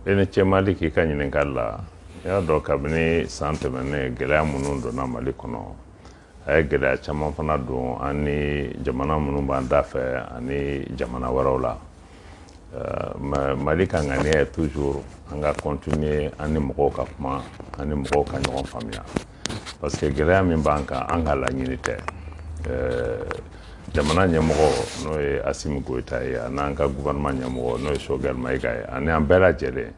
ene cɛ Mali k'i ka ɲininkali la y'a dɔn kabini san tɛmɛnen gɛlɛya minnu donna Mali kɔnɔ a ye gɛlɛya caman fana don an ni jamana minnu b'an da fɛ ani jamana wɛrɛw la Mali ka ŋaniya ye toujours an ka continuer an ni mɔgɔw ka kuma an ni mɔgɔw ka ɲɔgɔn faamuya parce que gɛlɛya min b'an kan an ka laɲini tɛ jamana ɲɛmɔgɔ n'o ye Asimi Goyita ye an'an ka gouvernement ɲɛmɔgɔ n'o ye Choguel Mayiga ye ani an bɛɛ lajɛlen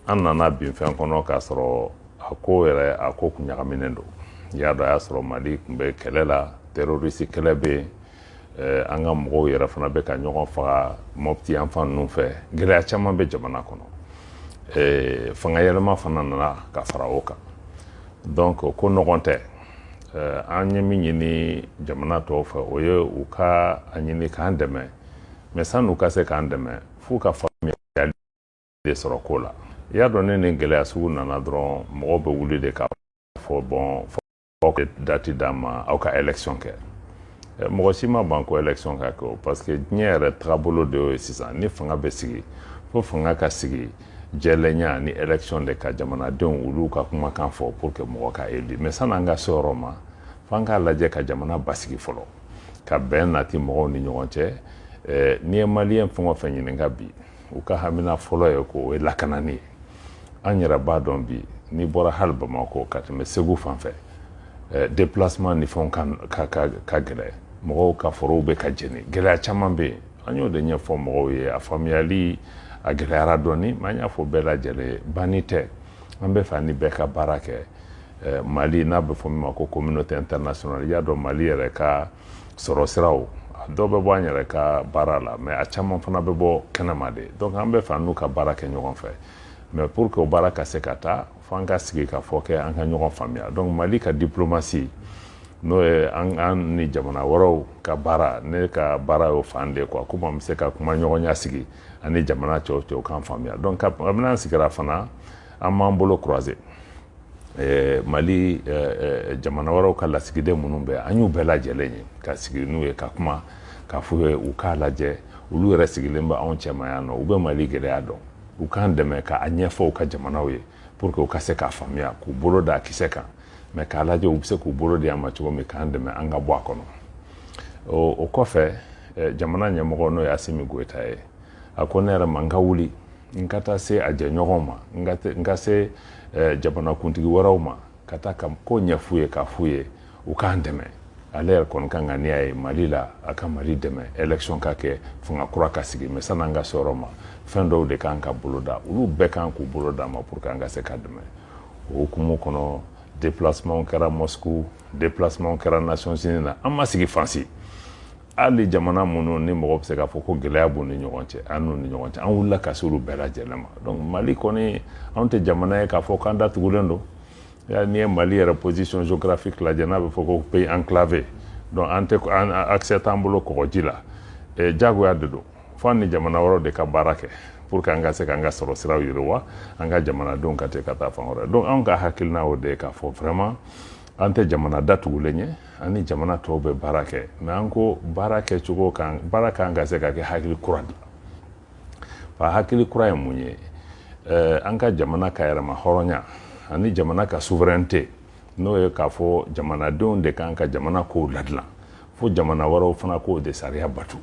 an nana bin fɛn kɔnɔ k'a sɔrɔ a ko yɛrɛ a ko kun ɲagaminen don i y'a dɔn a y'a sɔrɔ Mali kun bɛ kɛlɛ la terroriste kɛlɛ bɛ yen an ka mɔgɔw yɛrɛ fana bɛ ka ɲɔgɔn faga Mopti yan fan ninnu fɛ gɛlɛya caman bɛ jamana kɔnɔ fanga yɛlɛma fana nana ka fara o kan donc ko nɔgɔn tɛ an ye min ɲini jamana tɔw fɛ o ye u ka a ɲini k'an dɛmɛ mais san'u ka se k'an dɛmɛ f'u ka faamuyali de sɔrɔ ko la i y'a dɔn ni gɛlɛya sugu nana dɔrɔn mɔgɔw bɛ wuli de k'a fɔ bon fɔ ka date d'a ma aw ka élection kɛ mɔgɔ si ma ban ko élection ka kɛ parce que diɲɛ yɛrɛ tagabolo de y'o ye sisan ni fanga bɛ sigi fo fanga ka sigi jɛlenya ni élection de ka jamanadenw olu ka kumakan fɔ pour que mɔgɔ ka élu mais san'an ka se yɔrɔ ma f'an k'a lajɛ ka jamana basigi fɔlɔ ka bɛn nati mɔgɔw ni ɲɔgɔn cɛ n'i ye maliyɛn fɛn o fɛn ɲininka bi u ka hamina fɔlɔ ye ko o ye lakanani ye an yɛrɛ b'a dɔn bi n'i bɔra hali Bamakɔ ka tɛmɛ Segu fan fɛ déplacement ni fɛnw ka gɛlɛ mɔgɔw ka forow bɛ ka jeni gɛlɛya caman bɛ yen an y'o de ɲɛfɔ mɔgɔw ye a faamuyali a gɛlɛyara dɔɔni mais an y'a fɔ bɛɛ lajɛlen banni tɛ an bɛ fɛ ani bɛɛ ka baara kɛ Mali n'a bɛ fɔ min ma ko communauté internationale i y'a dɔn Mali yɛrɛ ka sɔrɔ siraw dɔw bɛ bɔ an yɛrɛ ka baara la mais a caman fana bɛ bɔ kɛnɛma de donc an bɛ fɛ an n'u ka baara kɛ ɲɔgɔn fɛ mais pour que o baara ka se ka taa fo an ka sigi ka fɔ kɛ an ka ɲɔgɔn faamuya donc Mali ka diplomatie n'o ye an ni jamana wɛrɛw ka baara ne ka baara y'o fan de quoi komi an bɛ se ka kuma ɲɔgɔnya sigi ani jamana cɛw cɛ o k'an faamuya donc kabini an sigira fana an m'an bolo croiser Mali jamana wɛrɛw ka lasigiden minnu bɛ an y'u bɛɛ lajɛlen ye ka sigi n'u ye ka kuma ka f'u ye u k'a lajɛ olu yɛrɛ sigilen bɛ anw cɛman yan nɔ u bɛ Mali gɛlɛya dɔn u k'an dɛmɛ k'a ɲɛfɔ u ka jamanaw ye pour que u ka se k'a faamuya k'u bolo da kisɛ kan mais k'a lajɛ u bɛ se k'u bolo di an ma cogo min k'an dɛmɛ an ka bɔ a kɔnɔ o kɔfɛ jamana ɲɛmɔgɔ n'o ye Asimi Goyita ye a ko ne yɛrɛ ma n ka wuli n ka taa se a jɛɲɔgɔnw ma n ka se jamanakuntigi wɛrɛw ma ka taa ka ko ɲɛf'u ye k'a f'u ye u k'an dɛmɛ ale yɛrɛ kɔni ka ŋaniya ye Mali la a ka Mali dɛmɛ élection ka kɛ fanga kura ka sigi mais san'an ka se yɔrɔ ma fɛn dɔw de kan ka bolo da olu bɛɛ kan k'u bolo d'a ma pour que an ka se ka dɛmɛ o hukumu kɔnɔ déplacement kɛra Moscou déplacement kɛra Nations Unies na an ma sigi fansi hali jamana minnu ni mɔgɔ bɛ se k'a fɔ ko gɛlɛya b'u ni ɲɔgɔn cɛ an n'u ni ɲɔgɔn cɛ an wulila ka se olu bɛɛ lajɛlen ma donc Mali kɔni anw tɛ jamana ye k'a fɔ k'an datugulen don n'i ye Mali yɛrɛ position géographique lajɛ n'a bɛ fɔ ko pays enclavé donc an tɛ accès t'an bolo kɔgɔji la jagoya de don fo an ni jamana wɛrɛw de ka baara kɛ pour que an ka se k'an ka sɔrɔ siraw yiriwa an ka jamanadenw ka ten ka taa fan wɛrɛ donc anw ka hakilina o de ye k'a fɔ vraiment an tɛ jamana datugulen ye ani jamana tɔw bɛ baara kɛ mais an ko baara kɛcogo kan baara kan ka se ka kɛ hakili kura de la hakili kura ye mun ye an ka jamana ka yɛrɛma hɔrɔnya ani jamana ka souveraineté n'o ye k'a fɔ jamanadenw de kan ka jamana kow ladilan fo jamana wɛrɛw fana k'o de sariya batu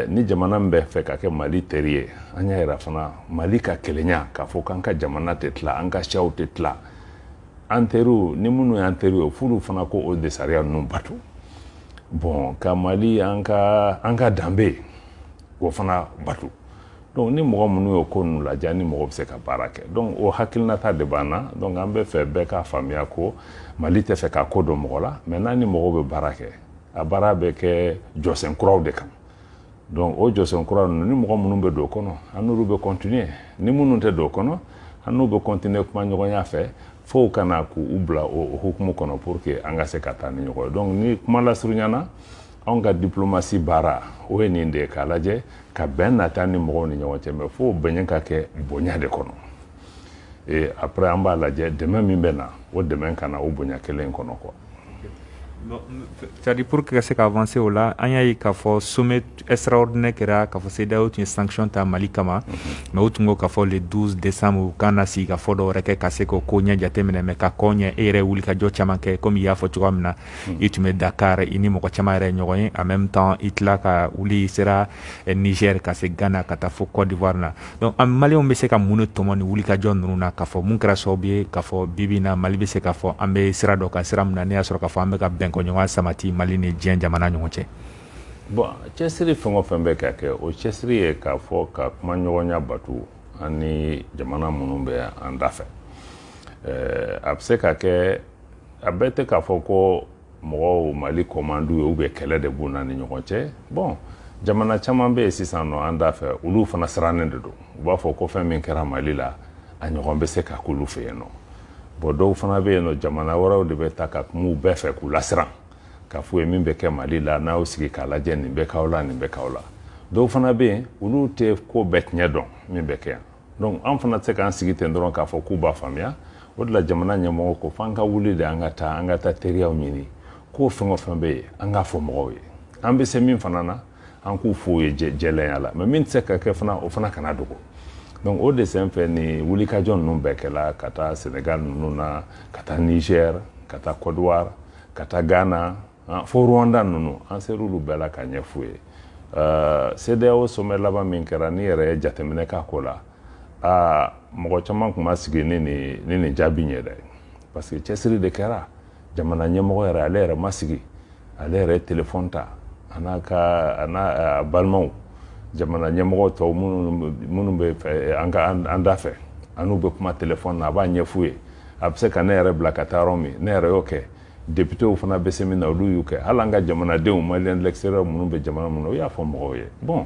ni jamana min bɛ fɛ ka kɛ Mali teri ye an y'a yira fana Mali ka kelenya k'a fɔ k'an ka jamana tɛ tila an ka siyaw tɛ tila an teriw ni minnu y'an teriw ye f'olu fana ko o de sariya ninnu batu bon ka Mali an ka danbe o fana batu donc ni mɔgɔ minnu y'o ko ninnu lajɛ ni mɔgɔ bɛ se ka baara kɛ donc o hakilinata de b'an na donc an bɛ fɛ bɛɛ k'a faamuya ko Mali tɛ fɛ ka ko dɔn mɔgɔ la mais n'a ni mɔgɔw bɛ baara kɛ a baara bɛ kɛ jɔsen kuraw de kan donc o jɔsen kura ninnu ni mɔgɔ minnu bɛ don o kɔnɔ an n'olu bɛ continuer ni minnu tɛ don o kɔnɔ an n'u bɛ continuer kuma ɲɔgɔnya fɛ fo ka na k'u bila o hukumu kɔnɔ pour que an ka se ka taa ni ɲɔgɔn ye donc ni kuma lasurunyana anw ka diplomatie baara o ye nin de ye k'a lajɛ ka bɛn nata ni mɔgɔw ni ɲɔgɔn cɛ mais fo bɛn ka kɛ bonya de kɔnɔ et après an b'a lajɛ dɛmɛ min bɛ na o dɛmɛ ka na o bonya kelen kɔnɔ quoi. Bon, c'est-à-dire pour que se avancer au là, an y'a ye k'a fɔ sommet extraordinaire kɛra k'a fɔ CEDEAO tun ye sanction ta Mali kama mais u tun ko k'a fɔ le 12 décembre u kan na sigi ka fɔ dɔ wɛrɛ kɛ ka se k'o ko ɲɛ jateminɛ mais ka kɔ ɲɛ e yɛrɛ wulikajɔ caman kɛ comme i y'a fɔ cogoya min na i tun bɛ Dakar i ni mɔgɔ caman yɛrɛ ɲɔgɔn ye en même temps i tila ka wuli sera Niger ka se Ghana ka taa fɔ Côte d'Ivoire na donc an maliyɛnw bɛ se ka mun de tɔmɔ ni wulikajɔ ninnu na k'a fɔ mun kɛra sababu ye k'a fɔ bibi na Mali bɛ se k'a fɔ an bɛ sira dɔ kan sira min na ne y'a sɔrɔ k'a fɔ an bɛ ka bɛn ɲɔgɔn samati Mali ni diɲɛ jamana ɲɔgɔn cɛ. Bon cɛsiri fɛn o fɛn bɛ ka kɛ o cɛsiri ye k'a fɔ ka kuma ɲɔgɔnya batu ani jamana minnu bɛ an da fɛ a bɛ se ka kɛ a bɛɛ tɛ k'a fɔ ko mɔgɔw Mali kɔmandu ye ou bien kɛlɛ de b'u na ni ɲɔgɔn cɛ bon jamana caman bɛ yen sisan nɔ an da fɛ olu fana sirannen de don u b'a fɔ ko fɛn min kɛra Mali la a ɲɔgɔn bɛ se ka k'olu fɛ yen nɔ bon dɔw fana bɛ yen nɔ jamana wɛrɛw de bɛ taa ka kuma u bɛɛ fɛ k'u lasiran ka fɔ ye min bɛ kɛ Mali la n'a y'o sigi k'a lajɛ nin bɛ k'aw la nin bɛ k'aw la dɔw fana bɛ yen olu tɛ ko bɛɛ tiɲɛ dɔn min bɛ kɛ yan donc an fana tɛ se k'an sigi ten dɔrɔn k'a fɔ k'u b'a faamuya o de la jamana ɲɛmɔgɔ ko f'an ka wuli de an ka taa teriyaw ɲini k'o fɛn o fɛn bɛ yen an k'a fɔ mɔgɔw ye an bɛ se min fana na an k'u f'u ye jɛlɛnya la mais min tɛ se ka kɛ fana o fana kana dogo donc o de senfɛ ni wulikajɔ ninnu bɛɛ kɛla ka taa Sénégal ninnu na ka taa Niger ka taa Côte d'Ivoire ka taa Ghana fo Rwanda ninnu an ser'olu bɛɛ la ka ɲɛf'u ye CEDEAO sommet laban min kɛra ni yɛrɛ ye jateminɛ k'a ko la mɔgɔ caman tun ma sigi ni nin jaabi ɲɛ dɛ parce que cɛsiri de kɛra jamana ɲɛmɔgɔ yɛrɛ ale yɛrɛ ma sigi ale yɛrɛ ye téléphone ta a n'a balimaw jamana ɲɛmɔgɔ tɔw minnu bɛ an da fɛ an'u bɛ kuma téléphone na a b'a ɲɛf'u ye a bɛ se ka ne yɛrɛ bila ka taa yɔrɔ min ne yɛrɛ y'o kɛ députéw fana bɛ se min na olu y'u kɛ hali an ka jamanadenw maliyɛn de l'extérieur minnu bɛ jamana minnu na o y'a fɔ mɔgɔw ye bon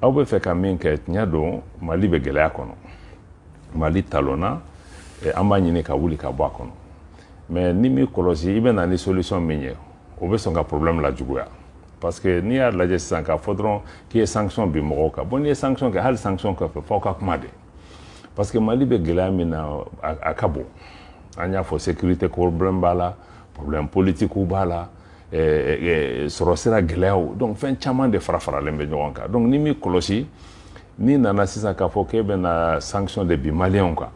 aw bɛ fɛ ka min kɛ tiɲɛ don Mali bɛ gɛlɛya kɔnɔ Mali talonna an b'a ɲini ka wuli ka bɔ a kɔnɔ mais ni m'i kɔlɔsi i bɛ na ni solution min ye o bɛ sɔn ka problème lajuguya parce que n'i y'a lajɛ sisan k'a fɔ dɔrɔn k'i ye sanction bin mɔgɔw kan bon n'i ye sanction kɛ hali sanction kɔfɛ f'aw ka kuma de parce que Mali bɛ gɛlɛya min na a ka bon an y'a fɔ sécurité problème b'a la problème politique b'a la sɔrɔ sira gɛlɛyaw donc fɛn caman de fara-faralen bɛ ɲɔgɔn kan donc ni m'i kɔlɔsi n'i nana sisan k'a fɔ k'e bɛna sanction de bin maliyɛnw kan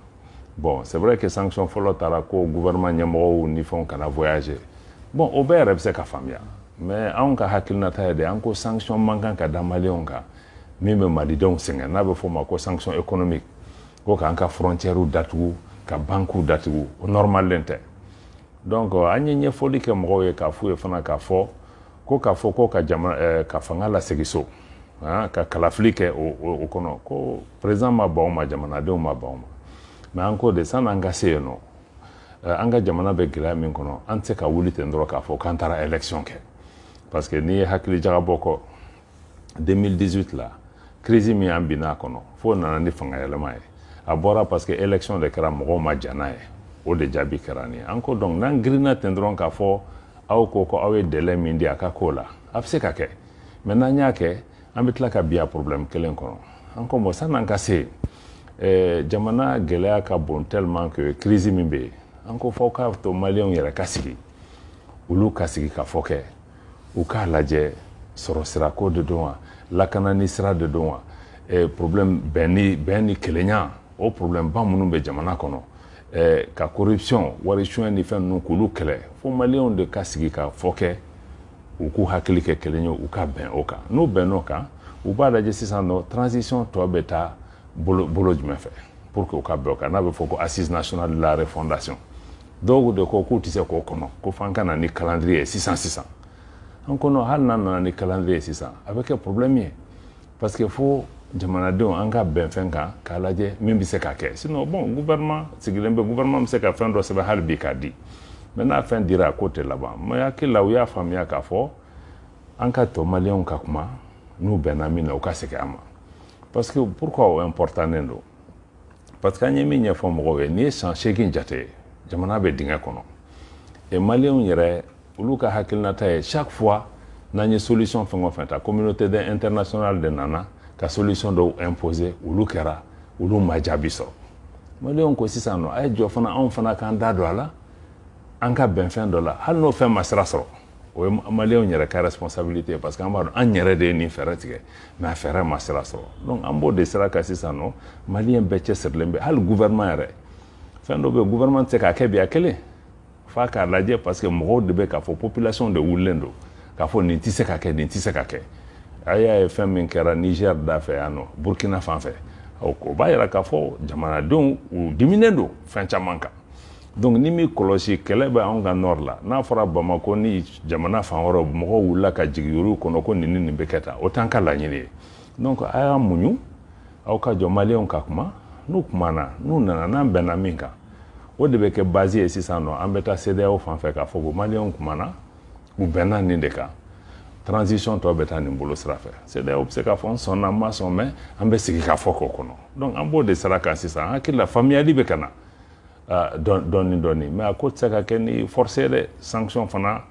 bon c'est vrai que sanction fɔlɔ taara ko gouvernement ɲɛmɔgɔw ni fɛnw kana voyager bon o bɛɛ yɛrɛ bɛ se ka faamuya mais anw ka hakilinata ye de an ko sanction man kan ka da maliyɛnw kan min bɛ malidenw sɛgɛn n'a bɛ fɔ o ma ko sanction économique ko k'an ka frontières datugu ka banques datugu o normalen tɛ donc an ye ɲɛfɔli kɛ mɔgɔw ye k'a f'u ye fana k'a fɔ ko ka fanga lasegin so ka kalafili kɛ o kɔnɔ ko président ma ban o ma jamanadenw ma ban o ma mais an ko de san'an ka se yen nɔ an ka jamana bɛ gɛlɛya min kɔnɔ an tɛ se ka wuli ten dɔrɔn k'a fɔ k'an taara élection kɛ parce que n'i ye hakili jagabɔ kɔ 2018 la crise min an binna a kɔnɔ fo nana ni fanga yɛlɛma ye a bɔra parce que élection de kɛra mɔgɔw ma diya n'a ye o de jaabi kɛra nin ye an ko donc n'an girinna ten dɔrɔn k'a fɔ aw ko aw ye délai min di a ka k'o la a bɛ se ka kɛ mais n'an y'a kɛ an bɛ tila ka bin a problème kelen kɔnɔ an ko bon san'an ka se jamana gɛlɛya ka bon tellement que crise min bɛ yen an ko fɔ k'a to maliyɛnw yɛrɛ ka sigi olu ka sigi ka fɔ kɛ u k'a lajɛ sɔrɔ sira ko de don wa lakanani sira de don wa problème bɛn ni kelenya o problème ba minnu bɛ jamana kɔnɔ ka corruption wari suɲɛ ni fɛn ninnu k'olu kɛlɛ fo maliyɛnw de ka sigi ka fɔ kɛ u k'u hakili kɛ kelen ye u ka bɛn o kan n'u bɛnn'o kan u b'a lajɛ sisan nɔ transition tɔ bɛ taa bolo jumɛn fɛ pour que u ka bɛn o kan n'a bɛ fɔ ko assise nationale de la refondation dɔw de ko k'u tɛ se k'o kɔnɔ ko f'an ka na ni calendrier sisan an ko non hali n'an nana ni calendrier sisan a bɛ kɛ problème ye parce que fo jamanadenw an ka bɛn fɛn kan k'a lajɛ min bɛ se ka kɛ sinon bon gouvernement sigilen bɛ gouvernement bɛ se ka fɛn dɔ sɛbɛn hali bi k'a di mais n'a fɛn dira a ko tɛ laban mais hakili la u y'a faamuya k'a fɔ an ka tɔ maliyɛnw ka kuma n'u bɛnna min na u ka segin an ma parce que pourquoi o importanten don parce que an ye min ɲɛfɔ mɔgɔw ye n'i ye san 8 jate jamana bɛ dingɛ kɔnɔ et maliyɛnw yɛrɛ olu ka hakilinata ye chaque fois n'an ye solution fɛn o fɛn ta communauté internationale de nana ka solution dɔw imposer olu kɛra olu ma jaabi sɔrɔ maliyɛnw ko sisan nɔ a ye jɔ fana anw fana k'an da don a la an ka bɛnfɛn dɔ la hali n'o fɛn ma sira sɔrɔ o ye maliyɛnw yɛrɛ ka responsabilité parce que an b'a dɔn an yɛrɛ de ye nin fɛɛrɛ tigɛ mais a fɛɛrɛ ma sira sɔrɔ donc an b'o de sira kan sisan nɔ maliyɛn bɛɛ cɛsirilen bɛ hali gouvernement yɛrɛ fɛn dɔ bɛ yen gouvernement tɛ se k'a kɛ bi a kelen f'a k'a lajɛ parce que mɔgɔw de bɛ k'a fɔ population de wulilen don k'a fɔ nin tɛ se ka kɛ nin tɛ se ka kɛ a y'a ye fɛn min kɛra Niger da fɛ yan nɔ Burkina fan fɛ o b'a yira k'a fɔ jamanadenw u diminen don fɛn caman kan donc ni mi kɔlɔsi kɛlɛ bɛ anw ka nord la n'a fɔra Bamako ni jamana fan wɛrɛw mɔgɔw wulila ka jigin yɔrɔw kɔnɔ ko nin bɛ kɛ tan o t'an ka laɲini ye donc a y'a muɲu aw ka jɔ maliyɛnw ka kuma n'u kumana n'u nana n'an bɛnna min kan o de bɛ kɛ base ye sisan nɔ an bɛ taa CEDEAO fan fɛ k'a fɔ ko maliyɛnw kumana u bɛnna nin de kan transition tɔ bɛ taa nin bolo sira fɛ CEDEAO bɛ se k'a fɔ n sɔnna n ma sɔn mais an bɛ sigi k'a fɔ k'o kɔnɔ donc an b'o de sira kan sisan an hakili la faamuyali bɛ ka na dɔɔni mais a ko tɛ se ka kɛ ni force ye dɛ sanction fana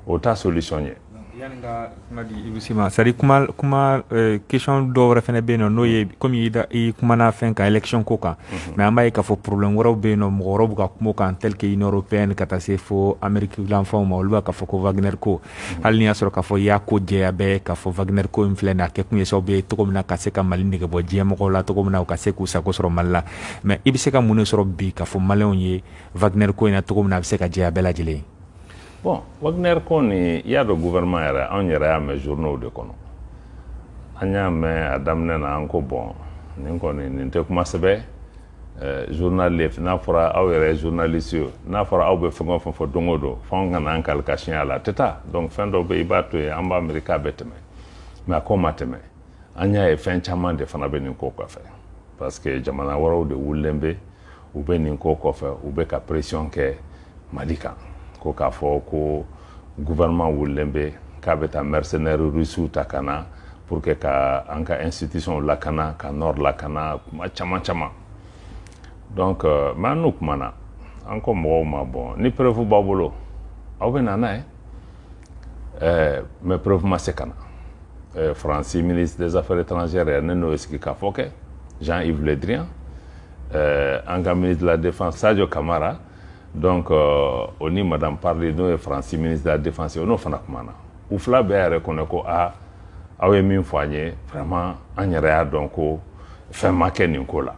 o t'a solution ye. yani ka kuma di Ibu Sima c'est à dire kuma question dɔw wɛrɛ fɛnɛ bɛ yen nɔ n'o ye comme i kumana fɛn kan élection ko kan mais an b'a ye k'a fɔ problème wɛrɛw bɛ yen nɔ mɔgɔ wɛrɛw bɛ ka kuma o kan tel que Union européenne ka taa se fo Amérique lanfɛnw ma olu b'a k'a fɔ ko Wagner ko hali ni y'a sɔrɔ k'a fɔ i y'a ko jɛya bɛɛ k'a fɔ Wagner ko in filɛ nin a kɛ kun ye sababu ye cogo min na ka se ka Mali nege bɔ diɲɛ mɔgɔw la cogo min na u ka se k'u sago sɔrɔ Mali la mais i bɛ se ka mun de sɔrɔ bi k'a fɔ maliyɛnw ye Wagner ko in na cogo min na a bɛ se ka jɛya bɛɛ lajɛlen ye. Bon, Wagner ko ni i y'a dɔn gouvernement yɛrɛ anw yɛrɛ y'a mɛn journaux de kɔnɔ an y'a mɛn a daminɛ na an ko bon nin kɔni nin tɛ kuma sɛbɛ journaliste n'a fɔra aw yɛrɛ journaliste ye n'a fɔra aw bɛ fɛn o fɛn fɔ don o don f'anw kana an kali ka siɲɛ a la a tɛ taa donc fɛn dɔ bɛ yen i b'a to yen an b'a miiri k'a bɛ tɛmɛ mais a ko ma tɛmɛ an y'a ye fɛn caman de fana bɛ nin ko kɔfɛ parce que jamana wɛrɛw de wulilen bɛ u bɛ nin ko kɔfɛ u bɛ ka pression kɛ Mali kan ko k'a fɔ ko gouvernement wulilen bɛ k'a bɛ taa mercenaires russiw ta ka na pour que ka an ka institution lakana ka nord lakana kuma caman caman donc mais an n'u kumana an ko mɔgɔw ma bon ni preuve b'aw bolo aw bɛ na n'a ye mais preuve ma se ka na Fransi ministre des affaires étrangères ne n'o sigi k'a fɔ kɛ Jean-Yves Le Drian an ka ministre de la défense Sadio Camara donc o ni madame Parly n'o ye Fransi ministre de la défense o n'o fana kumana u fila bɛɛ yɛrɛ kɔnɔ ko aw ye min fɔ an ye vraiment an yɛrɛ y'a dɔn ko fɛn ma kɛ nin ko la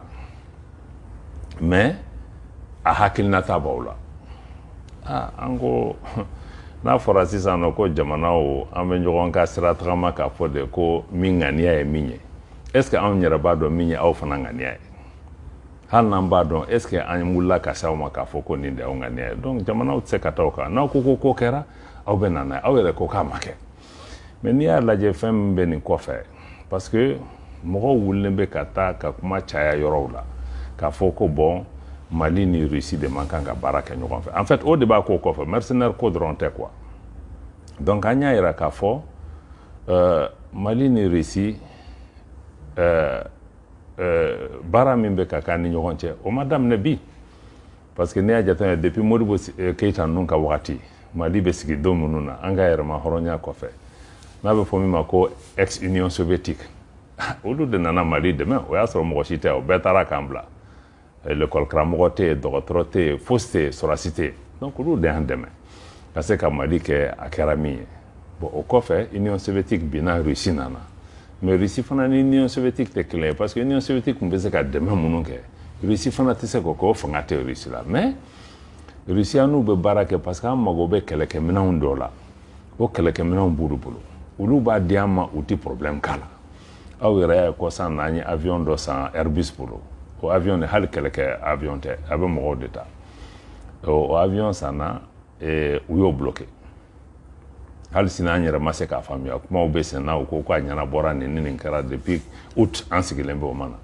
mais a hakilinata b'aw la an ko n'a fɔra sisan nɔ ko jamanaw an bɛ ɲɔgɔn ka sira tagama k'a fɔ de ko min ŋaniya ye min ye est ce que anw yɛrɛ b'a dɔn min ye aw fana ŋaniya ye hali n'an b'a dɔn est ce que an wulila ka se aw ma k'a fɔ ko nin de y'aw ŋaniya ye donc jamanaw tɛ se ka taa o kan n'aw ko ko kɛra aw bɛ na n'a ye aw yɛrɛ ko k'a ma kɛ mais n'i y'a lajɛ fɛn min bɛ nin kɔfɛ parce que mɔgɔw wulilen bɛ ka taa ka kuma caya yɔrɔw la k'a fɔ ko bon Mali ni Russie de man kan ka baara kɛ ɲɔgɔn fɛ en fait o de b'a ko kɔfɛ mercenaire ko dɔrɔn tɛ quoi donc an y'a yira k'a fɔ Mali ni Russie baara min bɛ ka k'an ni ɲɔgɔn cɛ o ma daminɛ bi parce que n'i y'a jateminɛ depuis Modibo Keita ninnu ka wagati Mali bɛ sigi don minnu na an ka yɛrɛma hɔrɔnya kɔfɛ n'a bɛ fɔ min ma ko ex Union soviétique olu de nana Mali dɛmɛ o y'a sɔrɔ mɔgɔ si tɛ o bɛɛ taara k'an bila l'école karamɔgɔ tɛ yen dɔgɔtɔrɔ tɛ yen fosi tɛ yen sɔrɔsi tɛ yen donc olu de y'an dɛmɛ ka se ka Mali kɛ a kɛra min ye bon o kɔfɛ Union soviétique binna Russie nana mais Russie fana ni Union soviétique tɛ kelen ye parce que Union soviétique tun bɛ se ka dɛmɛ minnu kɛ Russie fana tɛ se k'o kɛ o fanga tɛ Russie la mais Russiens bɛ baara kɛ parce que an mago bɛ kɛlɛkɛminɛnw dɔw la o kɛlɛkɛminɛnw b'olu bolo olu b'a di an ma u tɛ problème k'a la aw yɛrɛ y'a ye kɔsan na an ye avion dɔ san Airbus bolo o avion de hali kɛlɛkɛ avion tɛ a bɛ mɔgɔw de ta o avion sanna u y'o bloqué hali sini an yɛrɛ ma se k'a faamuya kumaw bɛ sen na u ko k'a ɲɛnabɔra nin kɛra depuis août an sigilen bɛ o ma na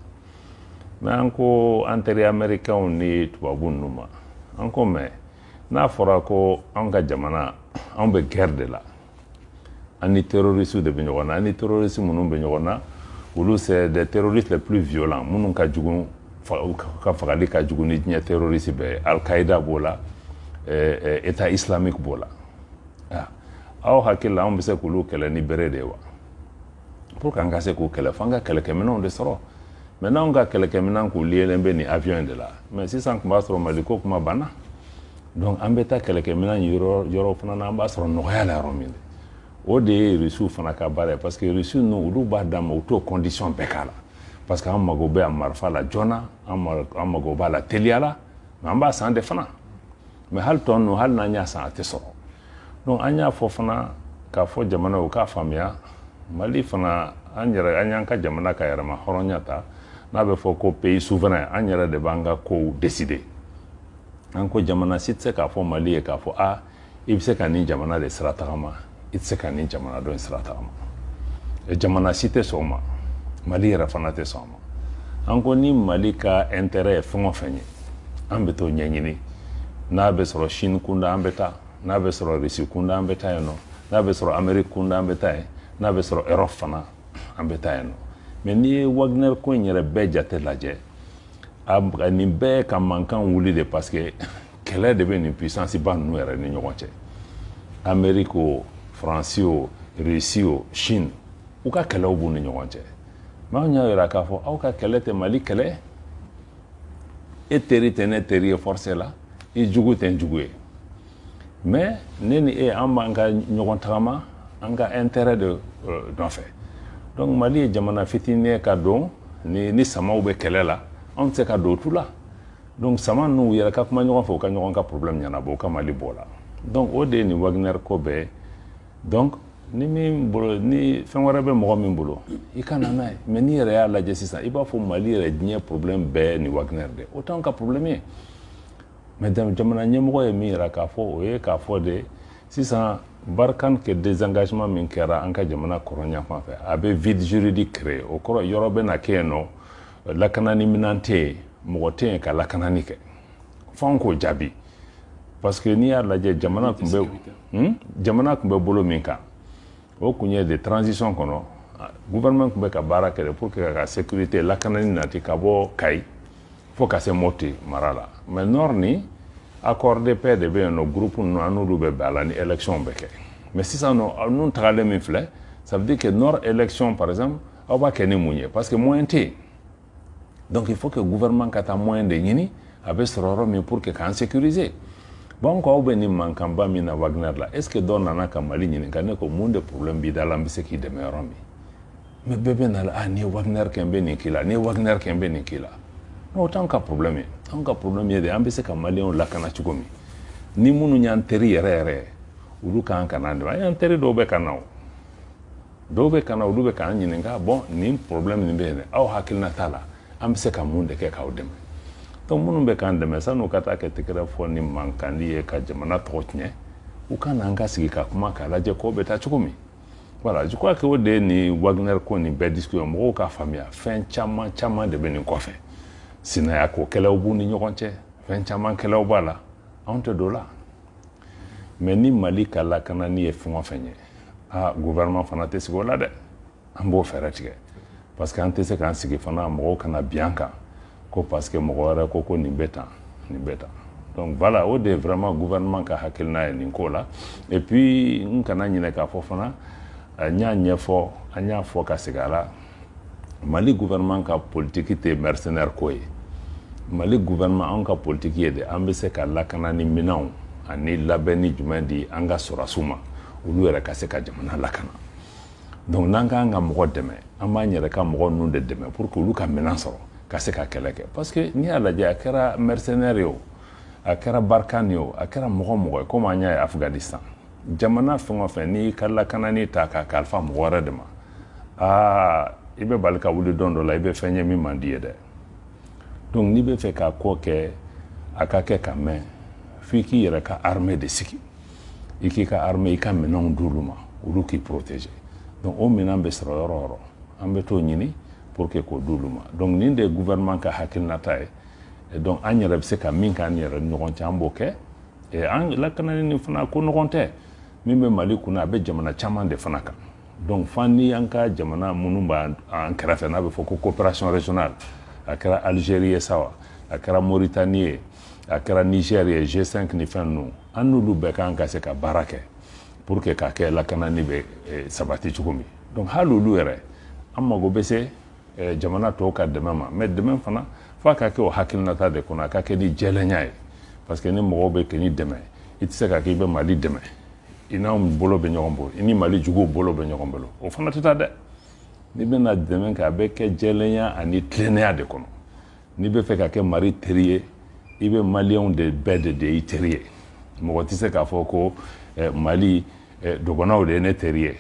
mais an ko an teri américains ni tubabu ninnu ma an ko mais n'a fɔra ko an ka jamana an bɛ guerre de la an ni terroristes de bɛ ɲɔgɔn na an ni terroristes minnu bɛ ɲɔgɔn na olu c'est des terroristes les plus violents minnu ka jugu ka fagali ka jugu ni diɲɛ terroriste bɛɛ Al-Qaïda b'o la État islamique b'o la aw hakili la an bɛ se k'olu kɛlɛ ni bere de ye wa pour que an ka se k'u kɛlɛ f'an ka kɛlɛkɛminɛnw de sɔrɔ mais n'anw ka kɛlɛkɛminɛn k'u lielen bɛ nin avion de la mais sisan tun b'a sɔrɔ Mali ko kuma banna donc an bɛ taa kɛlɛkɛminɛn yɔrɔ fana na an b'a sɔrɔ nɔgɔya la yɔrɔ min de o de ye Rusiw fana ka baara ye parce que Rusiw ninnu olu b'a d'an ma u t'o condition bɛɛ k'a la parce que an mago bɛ a marifa la joona an mago b'a la teliya la mais an b'a san de fana mais hali tɔ ninnu hali n'an y'a san a tɛ sɔrɔ donc an y'a fɔ fana k'a fɔ jamana u k'a faamuya Mali fana an y'an ka jamana ka yɛrɛma hɔrɔnya ta n'a bɛ fɔ ko pays souverain an yɛrɛ de b'an ka kow décider an ko jamana si tɛ se k'a fɔ Mali ye k'a fɔ i bɛ se ka nin jamana de sira tagama i tɛ se ka nin jamana dɔ in sira tagama jamana si tɛ sɔn o ma Mali yɛrɛ fana tɛ sɔn o ma an ko ni Mali ka intérêt ye fɛn o fɛn ye an bɛ t'o ɲɛɲini n'a bɛ sɔrɔ Chine kunda an bɛ taa n'a bɛ sɔrɔ Russie kunda an bɛ taa yen nɔ n'a bɛ sɔrɔ Amérique kunda an bɛ taa yen n'a bɛ sɔrɔ Europe fana an bɛ taa yen nɔ mais n'i ye Wagner ko in yɛrɛ bɛɛ jate lajɛ nin bɛɛ ka mankan wuli de parce que kɛlɛ de bɛ nin puissance ba ninnu yɛrɛ ni ɲɔgɔn cɛ Amérique o France o Russie o Chine u ka kɛlɛw b'u ni ɲɔgɔn cɛ mais anw y'a yira k'a fɔ aw ka kɛlɛ tɛ Mali kɛlɛ e teri tɛ ne teri ye forcé la i jugu tɛ n jugu ye mais ne ni e an b'an ka ɲɔgɔn tagama an ka intérêt de nɔfɛ donc Mali ye jamana fitinin ye ka don ni samaw bɛ kɛlɛ la anw tɛ se ka don tu la donc sama ninnu yɛrɛ ka kuma ɲɔgɔn fɛ u ka ɲɔgɔn ka problème ɲɛnabɔ u ka Mali bɔ la donc o de ye nin Wagner ko bɛɛ donc ni fɛn wɛrɛ bɛ mɔgɔ min bolo i ka na n'a ye mais n'i yɛrɛ y'a lajɛ sisan i b'a fɔ Mali yɛrɛ diɲɛ problème bɛɛ ni Wagner de o t'anw ka problème ye mais jamana ɲɛmɔgɔ ye min yira k'a fɔ o ye k'a fɔ de sisan Barkhane ke désengagement min kɛra an ka jamana kɔrɔnya fan fɛ a bɛ vide juridique créer o kɔrɔ yɔrɔ bɛ na kɛ yen nɔ lakanani minɛn tɛ yen mɔgɔ tɛ yen ka lakanani kɛ f'anw k'o jaabi parce que n'i y'a lajɛ jamana tun bɛ bolo min kan o kun ye de transition kɔnɔ gouvernement tun bɛ ka baara kɛ pour que ka sécurité lakanani nati ka bɔ Kayi fo ka se Mopti mara la mais nord ni accord de paix de bɛ yen nɔ groupe ninnu an n'olu bɛ bɛn a la ni élection bɛ kɛ mais sisan nɔ nun tagalen min filɛ ça veut dire que nord élection par exemple aw b'a kɛ ni mun ye parce que moyen tɛ yen donc il faut que gouvernement ka taa moyen de ɲini a bɛ sɔrɔ yɔrɔ min pour que k'an sécuriser bon ko aw bɛ nin mankanba min na Wagner la est ce que dɔ nana ka Mali ɲininka ne ko mun de problème b'i da la n bɛ se k'i dɛmɛ yɔrɔ min mais bɛɛ bɛ na la nin ye Wagner kɛ n bɛ nin k'i la nin ye Wagner kɛ n bɛ nin k'i la non o t'anw ka problème ye anw ka problème ye de an bɛ se ka maliyɛnw lakana cogo min ni minnu y'an teri yɛrɛ yɛrɛ olu k'an kana dɛmɛ an y'an teri dɔw bɛ ka na o dɔw bɛ ka na olu bɛ k'an ɲininka bon nin problème nin bɛ yen dɛ aw hakilina t'a la an bɛ se ka mun de kɛ k'aw dɛmɛ donc minnu bɛ k'an dɛmɛ san'u ka taa kɛ tɛgɛrɛ fɔ ni mankandi ye ka jamana tɔgɔ tiɲɛ u ka na an ka sigi ka kuma k'a lajɛ k'o bɛ taa cogo min voilà je crois que o de ye nin Wagner ko nin bɛɛ discussion mɔgɔw k'a faamuya fɛn caman caman de bɛ nin kɔfɛ sinaya ko kɛlɛw b'u ni ɲɔgɔn cɛ fɛn caman kɛlɛw b'a la anw tɛ don la mais ni Mali ka lakanani ye fɛn o fɛn ye gouvernement fana tɛ sigi o la dɛ an b'o fɛɛrɛ tigɛ parce que an tɛ se k'an sigi fana mɔgɔw kana bin an kan ko parce que mɔgɔ wɛrɛ ko nin bɛ tan nin bɛ tan donc voilà o de ye vraiment gouvernement ka hakilina ye nin ko la et puis n kana ɲinɛ k'a fɔ fana n y'a ɲɛfɔ an y'a fɔ ka segin a la Mali gouvernement ka politique tɛ mercenaire ko ye Mali gouvernement anw ka politique ye de an bɛ se ka lakanani minɛnw ani labɛn ni jumɛn di an ka sɔrɔsiw ma olu yɛrɛ ka se ka jamana lakana donc n'an k'an ka mɔgɔ dɛmɛ an b'an yɛrɛ ka mɔgɔ ninnu de dɛmɛ pour que olu ka minɛn sɔrɔ ka se ka kɛlɛ kɛ parce que n'i y'a lajɛ a kɛra mercenaire ye o a kɛra Barkhane ye o a kɛra mɔgɔ mɔgɔ ye comme an y'a ye Afganistan jamana fɛn o fɛn n'i ka lakanani ta k'a kalifa mɔgɔ wɛrɛ de ma i bɛ bali ka wuli don dɔ la i bɛ fɛn ye min man di ye dɛ donc n'i bɛ fɛ k'a ko kɛ a ka kɛ ka mɛn f'i k'i yɛrɛ ka armée de sigi i k'i ka armée i ka minɛnw d'olu ma olu k'i protéger donc o minɛn bɛ sɔrɔ yɔrɔ o yɔrɔ an bɛ t'o ɲini pour que k'o d'olu ma donc nin de ye gouvernement ka hakilinata ye donc an yɛrɛ bɛ se ka min k'an yɛrɛ ni ɲɔgɔn cɛ an b'o kɛ an lakanani nin fana ko nɔgɔn tɛ min bɛ Mali kunna a bɛ jamana caman de fana kan donc fan ni an ka jamana minnu b'an kɛrɛfɛ n'a bɛ fɔ ko coopération régionale a kɛra Algérie ye sa wa a kɛra Mauritanie ye a kɛra Niger ye G5 ni fɛn ninnu an n'olu bɛɛ kan ka se ka baara kɛ pour que k'a kɛ lakanani bɛ sabati cogo min donc hali olu yɛrɛ an mago bɛ se jamana tɔw ka dɛmɛ ma mais dɛmɛ fana f'a ka kɛ o hakilinata de kɔnɔ a ka kɛ ni jɛlɛnya ye parce que ni mɔgɔw bɛ kɛ ni dɛmɛ i tɛ se ka k'i bɛ Mali dɛmɛ i n'anw bolo bɛ ɲɔgɔn bolo i ni Mali juguw bolo bɛ ɲɔgɔn bolo o fana tɛ taa dɛ n'i bɛna dɛmɛ kɛ a bɛ kɛ jɛlenya ani tilennenya de kɔnɔ n'i bɛ fɛ ka kɛ Mali teri ye i bɛ Maliyɛnw de bɛɛ de i teri ye mɔgɔ tɛ se k'a fɔ ko Mali dɔgɔnɔw de ye ne teri ye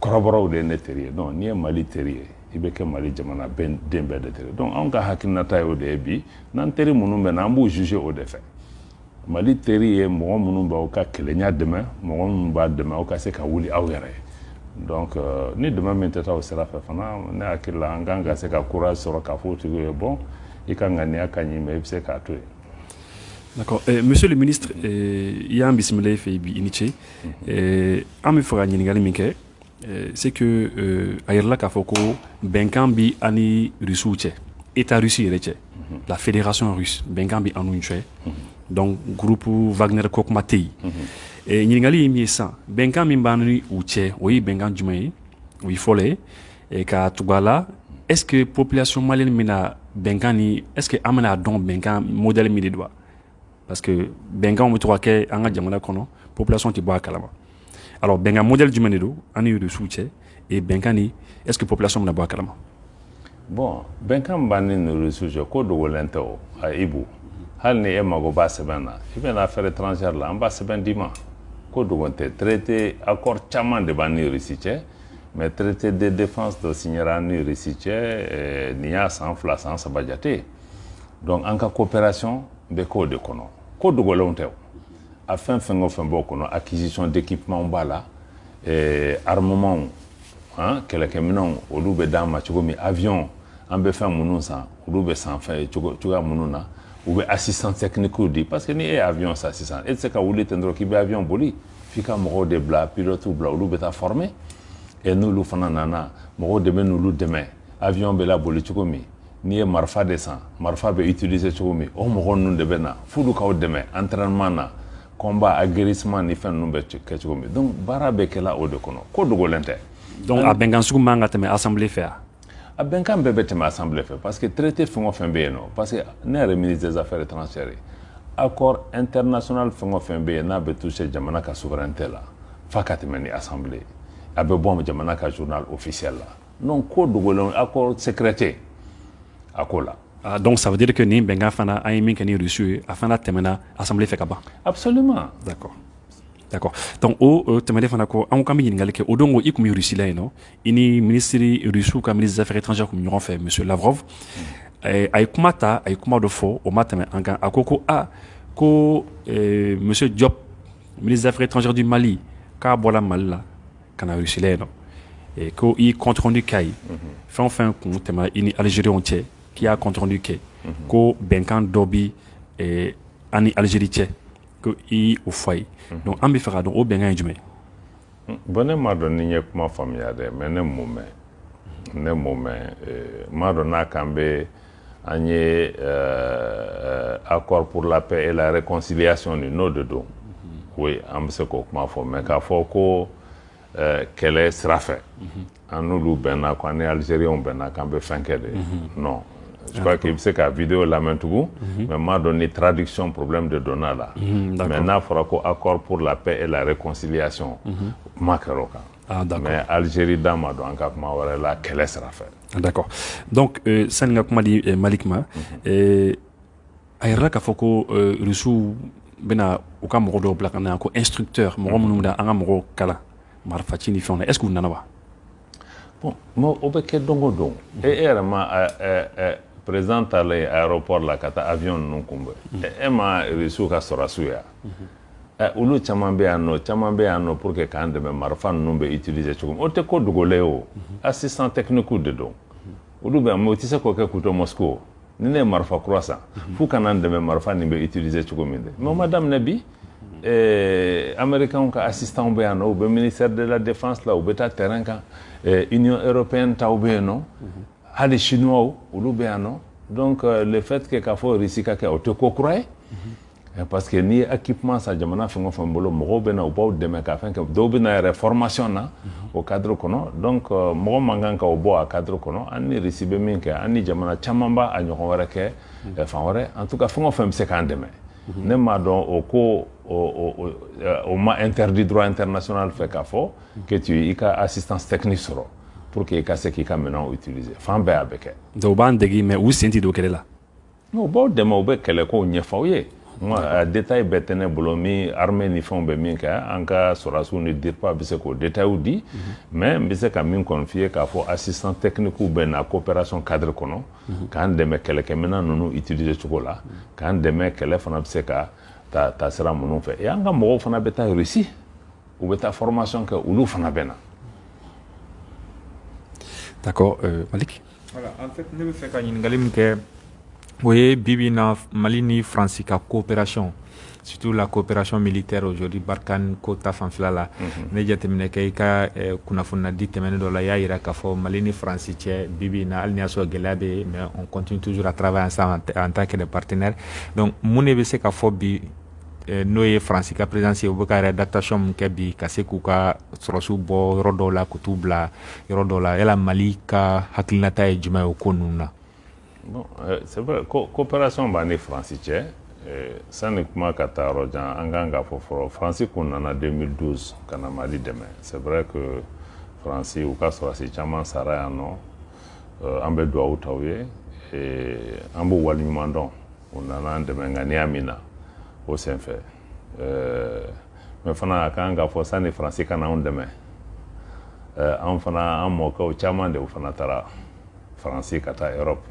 kɔrɔbɔrɔw de ye ne teri ye non n'i ye Mali teri ye i bɛ kɛ Mali jamana den bɛɛ de teri donc anw ka hakilinata ye o de ye bi n'an teri minnu bɛ na an b'u juger o de fɛ Mali teri ye mɔgɔ minnu b'aw ka kelenya dɛmɛ mɔgɔ minnu b'a dɛmɛ aw ka se ka wuli aw yɛrɛ ye donc ni dɛmɛ min tɛ taa o sira fɛ fana ne hakili la an kan ka se ka courage sɔrɔ k'a fɔ o tigi ye bon i ka ŋaniya ka ɲi mais i bɛ se k'a to yen. D'accord. Monsieur le ministre, il y a un bismillah fait initié. En me fera ɲininkali min kɛ c'est que a yɛrɛ la k'a fɔ ko bɛnkan bi ani Rusiw cɛ État russe yɛrɛ cɛ la fédération russe bɛnkan bi anu cɛ donc groupe Wagner ko kuma tɛ yen ɲininkali ye min ye sisan bɛnkan min b'an ni u cɛ o ye bɛnkan jumɛn ye o ye fɔlɔ ye ka tugu a la est-ce que population malienne bɛna bɛnkan ni est-ce que an bɛna dɔn bɛnkan modèle min de don wa parce que bɛnkanw bɛ to ka kɛ an ka jamana kɔnɔ population tɛ bɔ a kalama alors bɛnkan modèle jumɛn de don an ni Rusiw cɛ et bɛnkan ni est-ce que population bɛna bɔ a kalama. Bon bɛnkan b'an ni Rusiw cɛ ko dogolen tɛ o a Ibu hali ni e mago b'a sɛbɛn na i bɛna affaire étrangère la an b'a sɛbɛn d'i ma ko dogon tɛ traité accord caman de b'an ni Russie cɛ mais traité de défense dɔ signera an ni Russie cɛ nin y'a san 2 san 3 jate donc an ka coopération bɛ k'o de kɔnɔ ko dogolenw tɛ o a fɛn fɛn o fɛn b'o kɔnɔ acquisition d'équipement b'a la armement kɛlɛkɛminɛnw olu bɛ d'an ma cogo min avion an bɛ fɛn minnu san olu bɛ san fɛn cogoya minnu na u bɛ assistance technique di parce que ni e ye avion san sisan e tɛ se ka wuli ten dɔrɔn k'i bɛ avion boli f'i ka mɔgɔw de bila pilote bila olu bɛ taa former et n'olu fana nana mɔgɔw de bɛ n'olu dɛmɛ avion bɛ laboli cogo min n'i ye marifa de san marifa bɛ utiliser cogo min o mɔgɔ ninnu de bɛ na f'olu k'aw dɛmɛ entraînement na combat aguerrissement ni fɛn ninnu bɛ kɛ cogo min donc baara bɛ kɛla o de kɔnɔ ko dogolen tɛ. donc a bɛnkan sugu man ka tɛmɛ assemblée fɛ a. a bɛnkan bɛɛ bɛ tɛmɛ assemblée fɛ parce que traité fɛn o fɛn bɛ yen nɔ parce que ne yɛrɛ ministre des affaires étrangères accord international fɛn o fɛn bɛ yen n'a bɛ toucher jamana ka souveraineté la f'a ka tɛmɛ ni assemblée a bɛ bɔ jamana ka journal officiel la non ko dogolen accord secret a ko la. donc ça veut dire que nin bɛnkan fana an ye min kɛ ni Rusiw ye a fana tɛmɛna assemblée fɛ ka ban. absolument. d'accord donc o tɛmɛnen fana ko an kan bɛ ɲininkali kɛ o don i tun bɛ Russie la yen nɔ i ni ministre Rusiw ka ministre des affaires étrangères tun bɛ ɲɔgɔn fɛ monsieur Lavrov a ye kuma ta a ye kuma dɔ fɔ o ma tɛmɛ an kan a ko monsieur Diop ministre des affaires étrangères du Mali k'a bɔra Mali la ka na Russie la yen nɔ ko i compte rendu k'a ye fɛn o fɛn kun tɛmɛ i ni Algériens cɛ k'i y'a compte rendu kɛ ko bɛnkan dɔ bi an ni Algérie cɛ ko i o fɔ a ye donc an bɛ fɛ ka dɔn o bɛnkan ye jumɛn. bon ne m'a dɔn ni n ye kuma faamuya dɛ mais ne m'o mɛn m'a dɔn n'a kan bɛ an ye accord pour la paix et la réconciliation ni n'o de don oui an bɛ se k'o kuma fɔ mais k'a fɔ ko kɛlɛ sira fɛ an n'olu bɛnna ko an ni Algériens bɛnna k'an bɛ fɛn kɛ de non. je crois qu'il bɛ se ka vidéo lamɛn tugun mais m'a dɔn ni traduction problème de donna la mais n'a fɔra ko accord pour la paix et la réconciliation kuma kɛra o kan mais Algérie da ma dɔn an ka kuma wɛrɛ la kɛlɛ sira fɛ. d'accord donc sani ka kuma di Malik ma a yɛrɛ la k'a fɔ ko Rusiw bɛna u ka mɔgɔ dɔw bila ka na yan ko instructeur mɔgɔ minnu bɛ an ka mɔgɔw kalan marifaci ni fɛnw na est-ce que u nana wa. bon o bɛ kɛ don o don e yɛrɛ ma président taalen aéroport la ka taa avion ninnu kunbɛn e ma Rusiw ka sɔrɔsiw ya olu caman bɛ yan nɔ pour que k'an dɛmɛ marifa ninnu bɛ utiliser cogo min o tɛ ko dogolen o assistant technique de don olu bɛ yan mais o tɛ se k'o kɛ k'u to Moscou ni ne ye marifa kura san f'u ka na n dɛmɛ marifa nin bɛ utiliser cogo min de mais o ma daminɛ bi américains ka assistant bɛ yan nɔ u bɛ ministère de la défense la u bɛ taa terrain kan Union européenne taw bɛ yen nɔ hali chinois olu bɛ yan nɔ donc le fait que k'a fɔ Russie ka kɛ o tɛ ko kura ye parce que n'i ye équipement san jamana fɛn o fɛn bolo mɔgɔw bɛ na u b'aw dɛmɛ ka fɛn kɛ dɔw bɛ na yɛrɛ formation na o cadre kɔnɔ donc mɔgɔ man kan ka o bɔ a cadre kɔnɔ an ni Russie bɛ min kɛ an ni jamana caman b'a a ɲɔgɔn wɛrɛ kɛ fan wɛrɛ en tout cas fɛn o fɛn bɛ se k'an dɛmɛ ne m'a dɔn o ko o ma interdit droit international fɛ k'a fɔ que tu i ka assistance technique sɔrɔ pour que i ka se k'i ka minɛnw utiliser fan bɛɛ a bɛ kɛ. donc u b'an degi mais u sen tɛ don kɛlɛ la. non u b'aw dɛmɛ u bɛ kɛlɛkow ɲɛfɔ aw ye. a détail bɛɛ tɛ ne bolo min armée ni fɛnw bɛ min kɛ an ka sɔrɔdasiw ni DIRPA bɛ se k'o détails di mais n bɛ se ka min confier k'a fɔ assistance technique bɛ na coopération cadre kɔnɔ k'an dɛmɛ kɛlɛkɛminɛn ninnu utiliser cogo la k'an dɛmɛ kɛlɛ fana bɛ se ka ta sira minnu fɛ et an ka mɔgɔw fana bɛ taa Russie u bɛ taa formation kɛ olu fana bɛ na. d'accord Malik. voilà en fait ne bɛ fɛ ka ɲininkali min kɛ o ye bibi na Mali ni France ka coopération surtout la coopération militaire aujourd'hui Barkhane ko ta fanfɛla la ne jateminɛ kɛ i ka kunnafoni di tɛmɛnen dɔ la y'a yira k'a fɔ Mali ni France cɛ bibi na hali ni y'a sɔrɔ gɛlɛya bɛ yen mais on continue toujours à travailler ensemble en tant que des partenaires donc mun de bɛ se ka fɔ bi n'o ye France ka présidence ye u bɛ ka adaptation min kɛ bi ka se k'u ka sɔrɔsiw bɔ yɔrɔ dɔw la k'u t'u bila yɔrɔ dɔw la yala Mali ka hakilinata ye jumɛn ye o ko ninnu na. Bon, c'est vrai, coopération bani France cɛ sani kuma ka taa yɔrɔ jan an kan k'a fɔ fɔlɔ France kun nana 2012 ka na Mali dɛmɛ c'est vrai que France u ka sɔrɔsi caman sara yan nɔ an bɛ dugawu t'aw ye an b'u waleɲuman dɔn u nana an dɛmɛ ŋaniya min na o senfɛ mais fana a kan k'a fɔ sani France ka na anw dɛmɛ an fana an mɔkɛw caman de u fana taara France ka taa Europe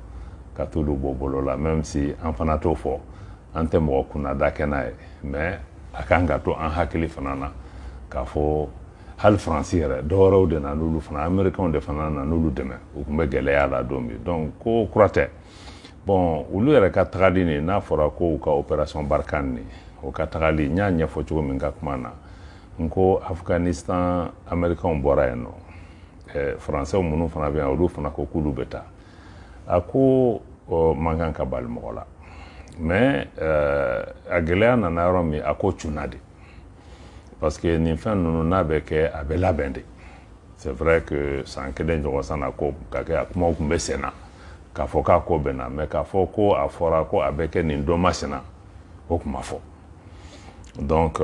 ka t'olu bɔ bolo la même si an fana t'o fɔ an tɛ mɔgɔ kunnada kɛ n'a ye mais a kan ka to an hakili fana na k'a fɔ hali France yɛrɛ dɔwɛrɛw de na n'olu fana américains de fana na n'olu dɛmɛ u tun bɛ gɛlɛya la don min donc ko kura tɛ bon olu yɛrɛ ka tagali nin n'a fɔra ko u ka opération Barkhane nin o ka tagali n y'a ɲɛfɔ cogo min ka kuma na n ko Afghanistan américains bɔra yen nɔ français minnu fana bɛ yan olu fana ko k'olu bɛ taa a ko man kan ka bali mɔgɔ la mais a gɛlɛya nana yɔrɔ min a ko cunna de parce que nin fɛn ninnu n'a bɛ kɛ a bɛ labɛn de c'est vrai que san kelen ɲɔgɔn san na ko ka kɛ a kumaw tun bɛ sen na k'a fɔ k'a ko bɛ na mais k'a fɔ ko a fɔra ko a bɛ kɛ nin don masina o tun ma fɔ donc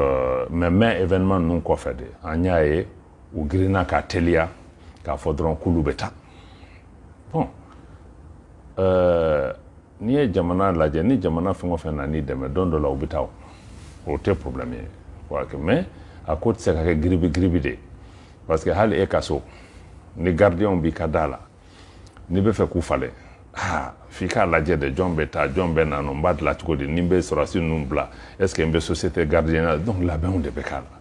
mais événement ninnu kɔfɛ de an y'a ye u girinna k'a teliya k'a fɔ dɔrɔn k'olu bɛ taa bon n'i ye jamana lajɛ ni jamana fɛn o fɛn na n'i dɛmɛ don dɔ la u bɛ taa o tɛ problème ye mais a ko tɛ se ka kɛ giribi de parce que hali e ka so ni gardien b'i ka da la n'i bɛ fɛ k'u falen f'i k'a lajɛ de jɔn bɛ taa jɔn bɛ na n b'a dilan cogo di ni n bɛ sɔrɔdasi ninnu bila est-ce que n bɛ société gardien na donc labɛnw de bɛ k'a la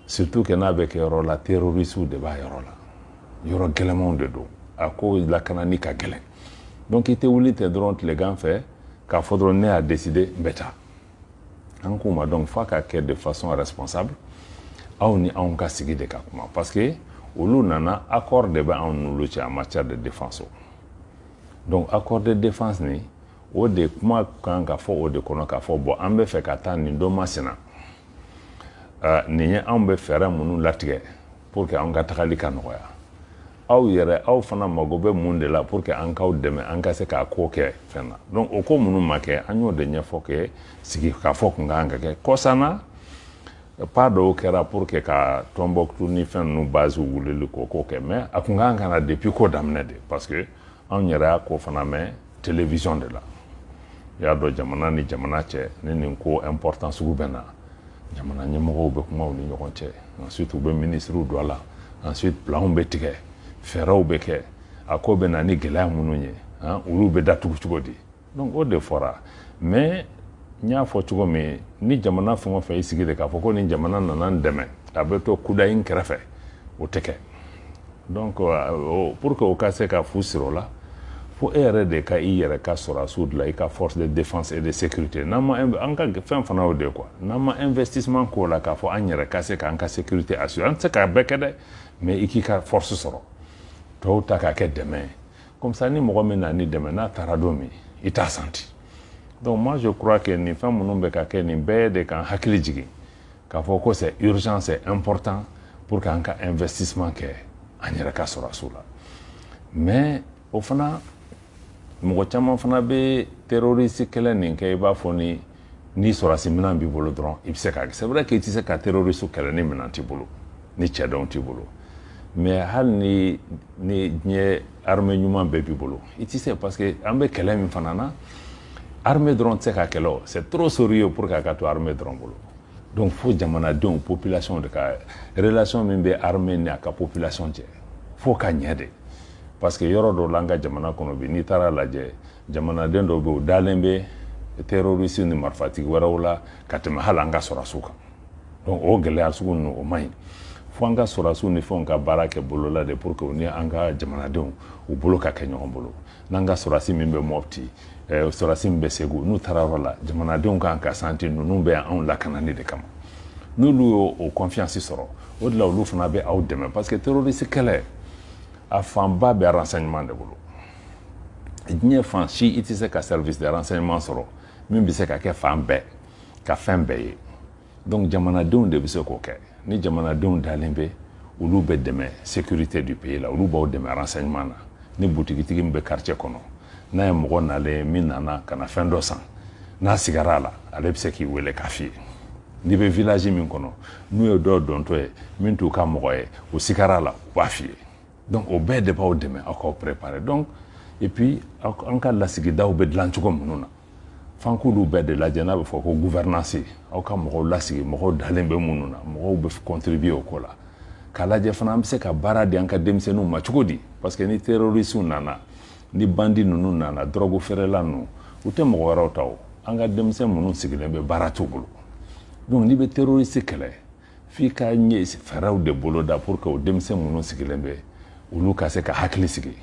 surtout que n'a bɛ kɛ yɔrɔ la terroristes de b'a yɔrɔ la yɔrɔ gɛlɛnmanw de don a ko lakanani ka gɛlɛn donc i tɛ wuli tɛ dɔrɔn tilegan fɛ k'a fɔ dɔrɔn ne y'a décidé n bɛ taa an k'u ma donc f'a ka kɛ de façon responsable aw ni anw ka sigi de ka kuma parce que olu nana accord de bɛ anw n'olu cɛ en matière de défense donc accord de défense ni o de kuma kan ka fɔ o de kɔnɔ k'a fɔ bon an bɛ fɛ ka taa nin don masina nin ye anw bɛ fɛɛrɛ minnu latigɛ pour que an ka tagali ka nɔgɔya aw yɛrɛ aw fana mago bɛ mun de la pour que an k'aw dɛmɛ an ka se k'a ko kɛ fɛn na donc o ko minnu ma kɛ an y'o de ɲɛfɔ kɛ sigi k'a fɔ kun kan ka kɛ kɔsana pas dɔw kɛra pour que ka Tombouctou ni fɛn ninnu base wulili k'o kɛ mais a kun kan ka na depuis ko daminɛ de parce que anw yɛrɛ y'a ko fana mɛn télévision de la i y'a dɔn jamana ni jamana cɛ ni nin ko important sugu bɛ na jamana ɲɛmɔgɔw bɛ kuma u ni ɲɔgɔn cɛ ensuite u bɛ ministrew don a la ensuite planw bɛ tigɛ fɛɛrɛw bɛ kɛ a ko bɛ na ni gɛlɛya minnu ye olu bɛ datugu cogo di donc o de fɔra mais n y'a fɔ cogo min ni jamana fɛn o fɛn y'i sigi de k'a fɔ ko ni jamana nana n dɛmɛ a bɛ to kudayi n kɛrɛfɛ o tɛ kɛ donc pour que o ka se ka fu siri o la fo e yɛrɛ de ka i yɛrɛ ka sɔrɔdasiw dilan i ka force de défense et de sécurité n'an ma an ka fɛn fana o de quoi n'an ma investissement k'o la k'a fɔ an yɛrɛ ka se k'an ka sécurité assurer an tɛ se k'a bɛɛ kɛ dɛ mais i k'i ka force sɔrɔ tɔw ta k'a kɛ dɛmɛ comme ça ni mɔgɔ min na ni dɛmɛ n'a taara don min i t'a senti donc moi je crois que nin fɛn minnu bɛ ka kɛ nin bɛɛ de k'an hakili jigin k'a fɔ ko c'est urgent c'est important pour qu'an ka investissement kɛ an yɛrɛ ka sɔrɔdasiw la mais o fana mɔgɔ caman fana bɛ terroriste kɛlɛ nin kɛ i b'a fɔ ni ni sɔrɔsi minɛn b'i bolo dɔrɔn i bɛ se k'a kɛ c'est vrai que i tɛ se ka terroriste kɛlɛ ni minɛn t'i bolo ni cɛdɔn t'i bolo mais hali ni diɲɛ armée ɲuman bɛɛ b'i bolo i tɛ se parce que an bɛ kɛlɛ min fana na armée dɔrɔn tɛ se ka kɛlɛ o c'est trop sérieux pour que a ka to armée dɔrɔn bolo donc fo jamanadenw population de ka relation min bɛ armée ni a ka population cɛ fo ka ɲɛ de parce que yɔrɔ dɔw la an ka jamana kɔnɔ bi n'i taara lajɛ jamanaden dɔw bɛ yen u dalen bɛ terroriste ni marifatigi wɛrɛw la ka tɛmɛ hali an ka sɔrɔsiw kan donc o gɛlɛya sugu ninnu o man ɲi fo an ka sɔrɔsiw ni fɛnw ka baara kɛ bolola de pour que u ni an ka jamanadenw u bolo ka kɛ ɲɔgɔn bolo n'an ka sɔrɔsi min bɛ Mopti sɔrɔsi min bɛ Segu n'u taara yɔrɔ la jamanadenw kan ka santi ninnu bɛ anw lakanani de kama n'olu y'o confiance sɔrɔ o de la olu fana bɛ aw dɛmɛ parce que terroriste kɛlɛ a fanba bɛ renseignement de bolo diɲɛ fan si i tɛ se ka service de renseignement sɔrɔ min bɛ se ka kɛ fan bɛɛ ka fɛn bɛɛ ye donc jamanadenw de bɛ se k'o kɛ ni jamanadenw dalen bɛ olu bɛ dɛmɛ sécurité du pays la olu b'aw dɛmɛ renseignement na ni butigitigi min bɛ quartier kɔnɔ n'a ye mɔgɔ nalen min nana ka na fɛn dɔ san n'a sigara a la ale bɛ se k'i wele k'a f'i ye n'i bɛ village min kɔnɔ n'u ye dɔw dɔntɔ ye min t'u ka mɔgɔ ye o sigara a la u b'a f'i ye donc o bɛɛ de b'aw dɛmɛ aw k'aw préparer donc et puis an ka lasigidaw bɛ dilan cogo minnu na f'an k'olu bɛɛ de lajɛ n'a bɛ fɔ ko gouvernance aw ka mɔgɔw lasigi mɔgɔw dalen bɛ minnu na mɔgɔw bɛ contribuer o ko la k'a lajɛ fana an bɛ se ka baara di an ka denmisɛnninw ma cogo di parce que ni terroristes nana ni bandi ninnu nana drogue feerela ninnu u tɛ mɔgɔ wɛrɛw ta o an ka denmisɛn minnu sigilen bɛ baara t'u bolo donc n'i bɛ terroriste kɛlɛ f'i ka ɲɛ fɛɛrɛw de bolo da pour que o denmisɛn minnu sigilen bɛ olu ka se ka hakili sigi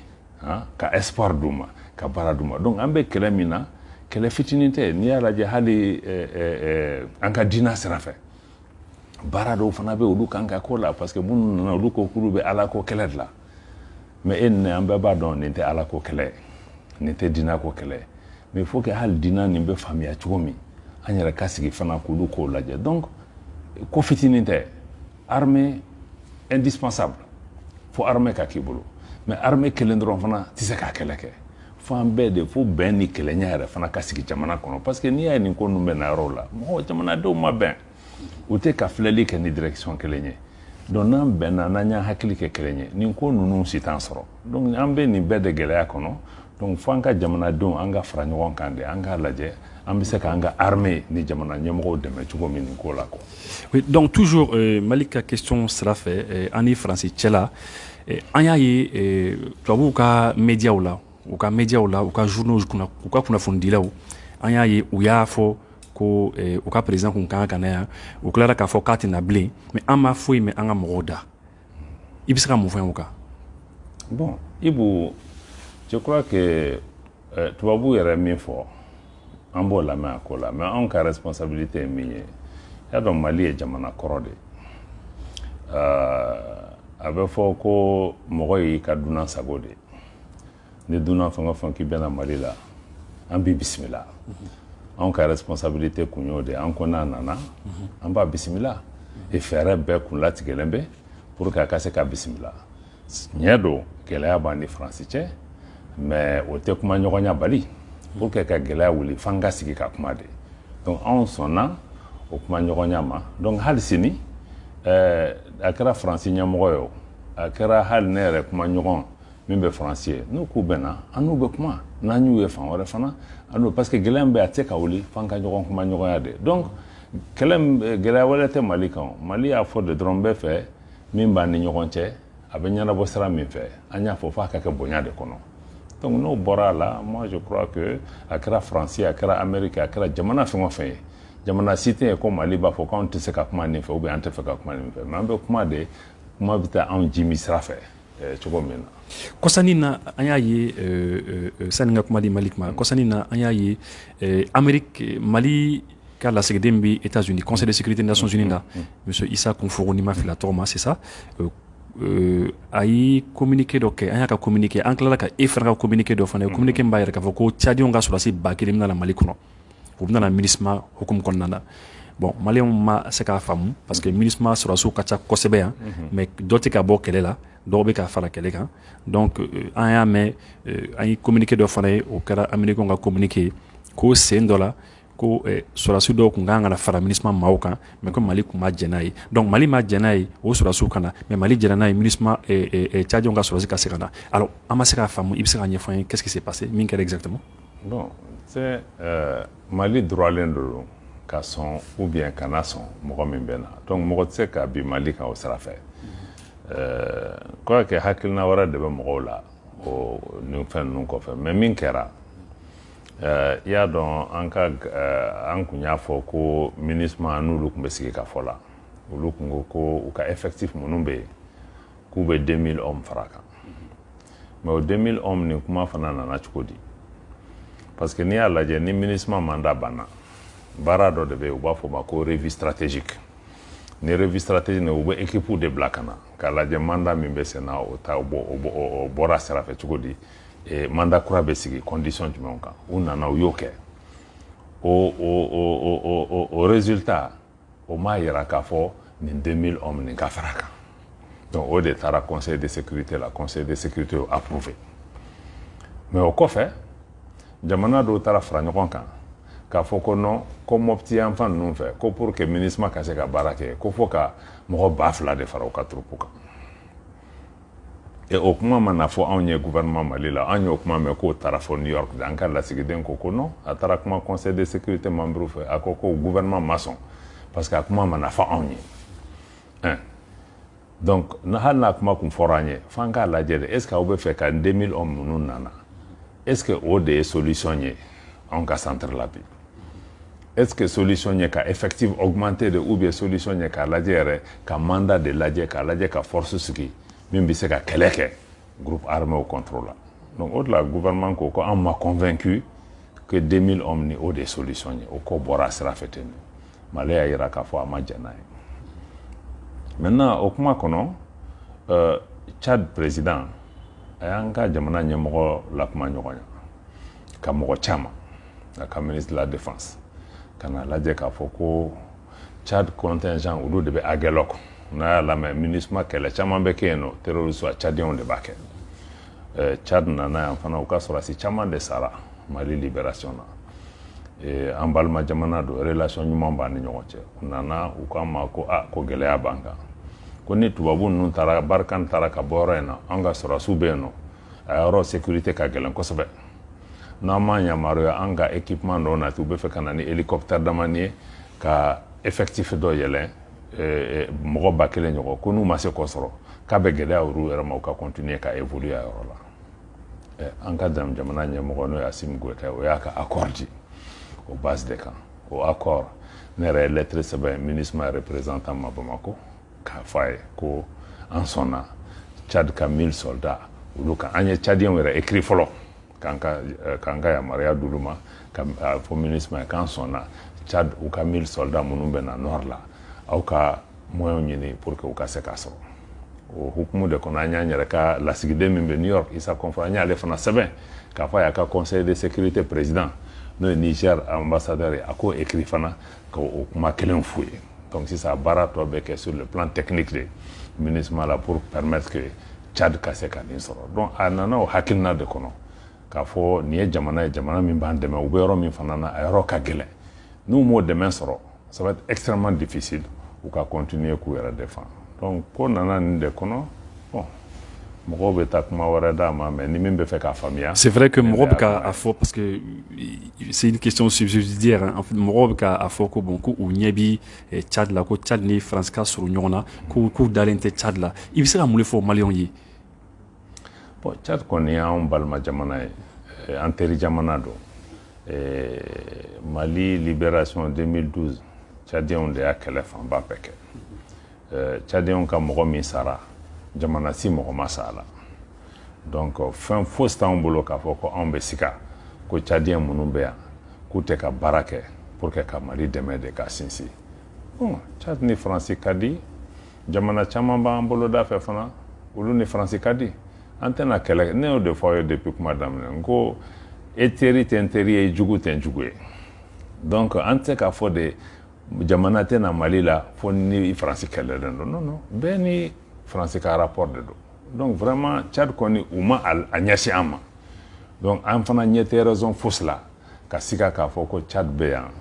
ka espoir d'u ma ka baara d'u ma donc an bɛ kɛlɛ min na kɛlɛ fitinin tɛ n'i y'a lajɛ hali an ka diinɛ sira fɛ baara dɔw fana bɛ olu kan ka ko la parce que minnu nana olu ko k'olu bɛ ala ko kɛlɛ de la mais e ni an bɛɛ b'a dɔn nin tɛ ala ko kɛlɛ nin tɛ diinɛ ko kɛlɛ mais il faut que hali diinɛ nin bɛ faamuya cogo min an yɛrɛ ka sigi fana k'olu k'o lajɛ donc ko fitinin tɛ armée indispensable fo armée ka k'i bolo mais armée kelen dɔrɔn fana tɛ se k'a kɛlɛ kɛ fo an bɛɛ de fo bɛn ni kɛlɛɲɛ yɛrɛ fana ka sigi jamana kɔnɔ parce que n'i y'a ye nin ko ninnu bɛ na yɔrɔw la mɔgɔ jamanadenw ma bɛn u tɛ ka filɛli kɛ ni direction kelen ye donc n'an bɛnna n'an y'a hakili kɛ kelen ye nin ko ninnu si t'an sɔrɔ donc an bɛ nin bɛɛ de gɛlɛya kɔnɔ donc fo an ka jamanadenw an ka fara ɲɔgɔn kan de an k'a lajɛ an bɛ se k'an ka armée ni jamana ɲɛmɔgɔw dɛmɛ cogo min nin ko la quoi. Oui, donc toujours Mali ka question sira fɛ an ni Faransi cɛ la an y'a ye tubabuw ka médiaw la u ka médiaw la u ka journaux kunna u ka kunnafonidilaw an y'a ye u y'a fɔ ko u ka président kun kan ka na yan u tilara k'a fɔ k'a tɛna bilen mais an ma foyi mɛn an ka mɔgɔw da i bɛ se ka mun fɔ yan o kan. Bon Ibu, je crois que tubabu yɛrɛ min fɔ an b'o lamɛn a ko la mais anw ka responsabilité ye min ye i y'a dɔn Mali ye jamana kɔrɔ de a bɛ fɔ ko mɔgɔ y'i ka dunan sago de ni dunan fɛn o fɛn k'i bɛna Mali la an b'i bisimila anw ka responsabilité kun y'o de an ko n'a nana an b'a bisimila et fɛɛrɛ bɛɛ kun latigɛlen bɛ pour que a ka se ka bisimila tiɲɛ don gɛlɛya b'an ni Faransi cɛ mais o tɛ kuma ɲɔgɔnya bali pour que ka gɛlɛya wuli f'an ka sigi ka kuma de donc anw sɔnna o kuma ɲɔgɔnya ma donc hali sini a kɛra Faransi ɲɛmɔgɔ ye o a kɛra hali ne yɛrɛ kuma ɲɔgɔn min bɛ Faransi ye n'u k'u bɛnna an n'u bɛ kuma n'an y'u ye fan wɛrɛ fana an n'u parce que gɛlɛya bɛ a tɛ ka wuli f'an ka ɲɔgɔn kuma ɲɔgɔnya de donc kɛlɛ gɛlɛya wɛrɛ tɛ Mali kan Mali y'a fɔ de dɔrɔn bɛɛ fɛ min b'an ni ɲɔgɔn cɛ a bɛ ɲɛnabɔ sira min fɛ an y'a fɔ f'a ka kɛ bonya de kɔnɔ donc n'o bɔra a la moi je crois que a kɛra Faransi a kɛra Amérique a kɛra jamana fɛn o fɛn ye jamana si tɛ yen ko Mali b'a fɔ k'anw tɛ se ka kuma nin fɛ ou bien an tɛ fɛ ka kuma nin fɛ mais an bɛ kuma de kuma bɛ taa anw jimi sira fɛ cogo min na. Kɔsani na an y'a ye sani n ka kuma di Malik ma kɔsani na an y'a ye Amérique Mali ka lasigiden bɛ États-Unis Conseil de sécurité des Nations Unies la monsieur Issa Kunforo n'i ma fili a tɔgɔ ma c'est ça a ye communiqué dɔ kɛ an y'a ka communiqué an tilala ka e fana ka communiqué dɔ fana ye communiqué min b'a yɛrɛ k'a fɔ ko Tchadienw ka sɔrɔdasi 1000 bɛna na Mali kɔnɔ u bɛna na MINUSMA hukumu kɔnɔna na bon maliyɛnw ma se k'a faamu parce que MINUSMA sɔrɔdasiw ka ca kosɛbɛ yan mais dɔ tɛ ka bɔ kɛlɛ la dɔw bɛ ka fara kɛlɛ kan donc an y'a mɛn an ye communiqué dɔ fana ye o kɛra Américains ka communiqué k'o sen dɔ la ko sɔrɔdasi dɔw kun kan ka fara MINUSMA maaw kan mais ko Mali kun ma jɛn n'a ye donc Mali ma jɛn n'a ye o sɔrɔdasiw kana mais Mali jɛnna n'a ye MINUSMA tchadiens ka sɔrɔdasi ka se ka na alors an ma se k'a faamu i bɛ se ka ɲɛfɔ an ye qu'est-ce qui s'est passé min kɛra exactement bon c'est Mali droitlen don ka sɔn ou bien kana sɔn mɔgɔ min bɛ na donc mɔgɔ tɛ se ka bi Mali kan o sira fɛ quoi que hakilina wɛrɛ de bɛ mɔgɔw la o nin fɛn ninnu kɔfɛ mais min kɛra i y'a dɔn an kun y'a fɔ ko MINUSMA n'olu kun bɛ sigi ka fɔ la olu kun ko ko u ka effectif minnu bɛ yen k'u bɛ 2000 hommes fara kan mais o 2000 hommes nin kuma fana nana cogo di parce que n'i y'a lajɛ ni MINUSMA mandat banna baara dɔ de bɛ yen u b'a fɔ o ma ko revue stratégique ni revue stratégique u bɛ équipe de bila ka na k'a lajɛ mandat min bɛ sen na o bɔra sira fɛ cogo di mandat kura bɛ sigi condition jumɛnw kan u nana u y'o kɛ o résultat o m'a yira k'a fɔ nin 2000 hommes nin ka fara kan donc o de taara conseil de sécurité la conseil de sécurité y'o approuvé mais o kɔfɛ jamana dɔw taara fara ɲɔgɔn kan k'a fɔ ko non ko Mopti yan fan ninnu fɛ ko pour que MINUSMA ka se ka baara kɛ ko fo ka mɔgɔ 2000 de fara u ka troupe kan et o kuma mana fɔ anw ye gouvernement Mali la an y'o kuma mɛn k'o taara fɔ New York an ka lasigiden ko non a taara kuma conseil de sécurité membre fɛ a ko gouvernement ma sɔn parce que a kuma mana fɔ anw ye donc hali n'a kuma kun fɔra an ye f'an k'a lajɛ de est ce que aw bɛ fɛ ka 2000 hommes minnu nana est ce que o de ye solution ye anw ka centre la bi est ce que solution ye ka effectif augmenter de ou bien solution ye k'a lajɛ yɛrɛ ka mandat de lajɛ k'a lajɛ ka force sigi min bɛ se ka kɛlɛ kɛ groupe armé au contrôle la donc o de la gouvernement ko an ma convaincu que 2000 hommes ni o de solution ye o ko bɔra sira fɛ ten Mali y'a yira k'a fɔ a ma jɛn n'a ye maintenant o kuma kɔnɔ Tchad président a y'an ka jamana ɲɛmɔgɔ lakuma ɲɔgɔn ye ka mɔgɔ caman a ka ministre de la défense ka na lajɛ k'a fɔ ko Tchad contingent olu de bɛ Aguelok n'a y'a lamɛn MINUSMA kɛlɛ caman bɛ kɛ yen nɔ terroriste tchadiens de b'a kɛ Tchad nana yan fana u ka sɔrɔdasi caman de sara Mali libération na an balima jamana don relation ɲuman b'an ni ɲɔgɔn cɛ u nana u k'an ma ko ko gɛlɛya b'an kan ko ni tubabu ninnu taara Barkhane taara ka bɔ yɔrɔ in na an ka sɔrɔdasiw bɛ yen nɔ a yɔrɔ sécurité ka gɛlɛn kosɛbɛ n'an ma yamaruya an ka équipement dɔw nati u bɛ fɛ ka na ni hélicoptère damani ye ka effectif dɔ yɛlɛn mɔgɔ 1000 ɲɔgɔn ko n'u ma se k'o sɔrɔ k'a bɛ gɛlɛya olu yɛrɛ ma u ka continuer ka évoluer a yɔrɔ la an ka jamana ɲɛmɔgɔ n'o ye Assimi Goïta o y'a ka accord di o base de kan o accord ne yɛrɛ ye lettre sɛbɛn MINUSMA représentant ma Bamako k'a fɔ a ye ko an sɔnna Tchad ka 1000 soldats olu kan an ye Tchadiens yɛrɛ écrit fɔlɔ k'an ka yamaruya d'olu ma ka fɔ MINUSMA ye k'an sɔnna Tchad u ka 1000 soldats minnu bɛ na nord la aw ka moyens ɲini pour que u ka se k'a sɔrɔ o hukumu de kɔnɔ an y'an yɛrɛ ka lasigiden min bɛ New York Issa Konfo an y'ale fana sɛbɛn k'a fɔ a y'a ka conseil de sécurité président n'o ye Niger ambassadeur ye a k'o écrit fana k'o kuma kelen f'u ye donc sisan baara tɔ bɛ kɛ sur le plan technique de MINUSMA la pour permettre que Tchad ka se ka nin sɔrɔ donc a nana o hakilina de kɔnɔ k'a fɔ nin ye jamana ye jamana min b'an dɛmɛ u bɛ yɔrɔ min fana na a yɔrɔ ka gɛlɛn n'u m'o dɛmɛ sɔrɔ ça va être extrêmement difficile u ka continuer k'u yɛrɛ défendre donc ko nana nin de kɔnɔ bon mɔgɔw bɛ taa kuma wɛrɛ d'a ma mais ni min bɛ fɛ k'a faamuya c'est vrai que mɔgɔw bɛ k'a fɔ parce que c'est une question subsidiaire en fait mɔgɔw bɛ k'a fɔ ko bon ko u ɲɛ bi Tchad la ko Tchad ni France ka surun ɲɔgɔn na k'u dalen tɛ Tchad la i bɛ se ka mun de fɔ maliyɛnw ye bon Tchad kɔni y'anw balima jamana ye an teri jamana don Mali libération 2012 Tchadiens de y'a kɛlɛ fanba bɛɛ kɛ Tchadiens ka mɔgɔ min sara jamana si mɔgɔ ma sa la donc fɛn fosi t'anw bolo k'a fɔ ko anw bɛ sika ko Tchadiens minnu bɛ yan k'u tɛ ka baara kɛ pour que ka Mali dɛmɛ de ka sinsin bon Tchad ni Faransi ka di jamana caman b'an bolo da fɛ fana olu ni Faransi ka di an tɛna kɛlɛ ne y'o de fɔ aw ye depuis kuma daminɛ n ko e teri tɛ n teri ye jugu tɛ n jugu ye donc an tɛ k'a fɔ de jamana tɛna Mali la fo ni Faransi kɛlɛlen don non non bɛɛ ni Faransi ka rapport de don donc vraiment Tchad kɔni u ma a ɲɛsin an ma donc an fana ɲɛ tɛ raison fosi la ka sika k'a fɔ ko Tchad bɛ yan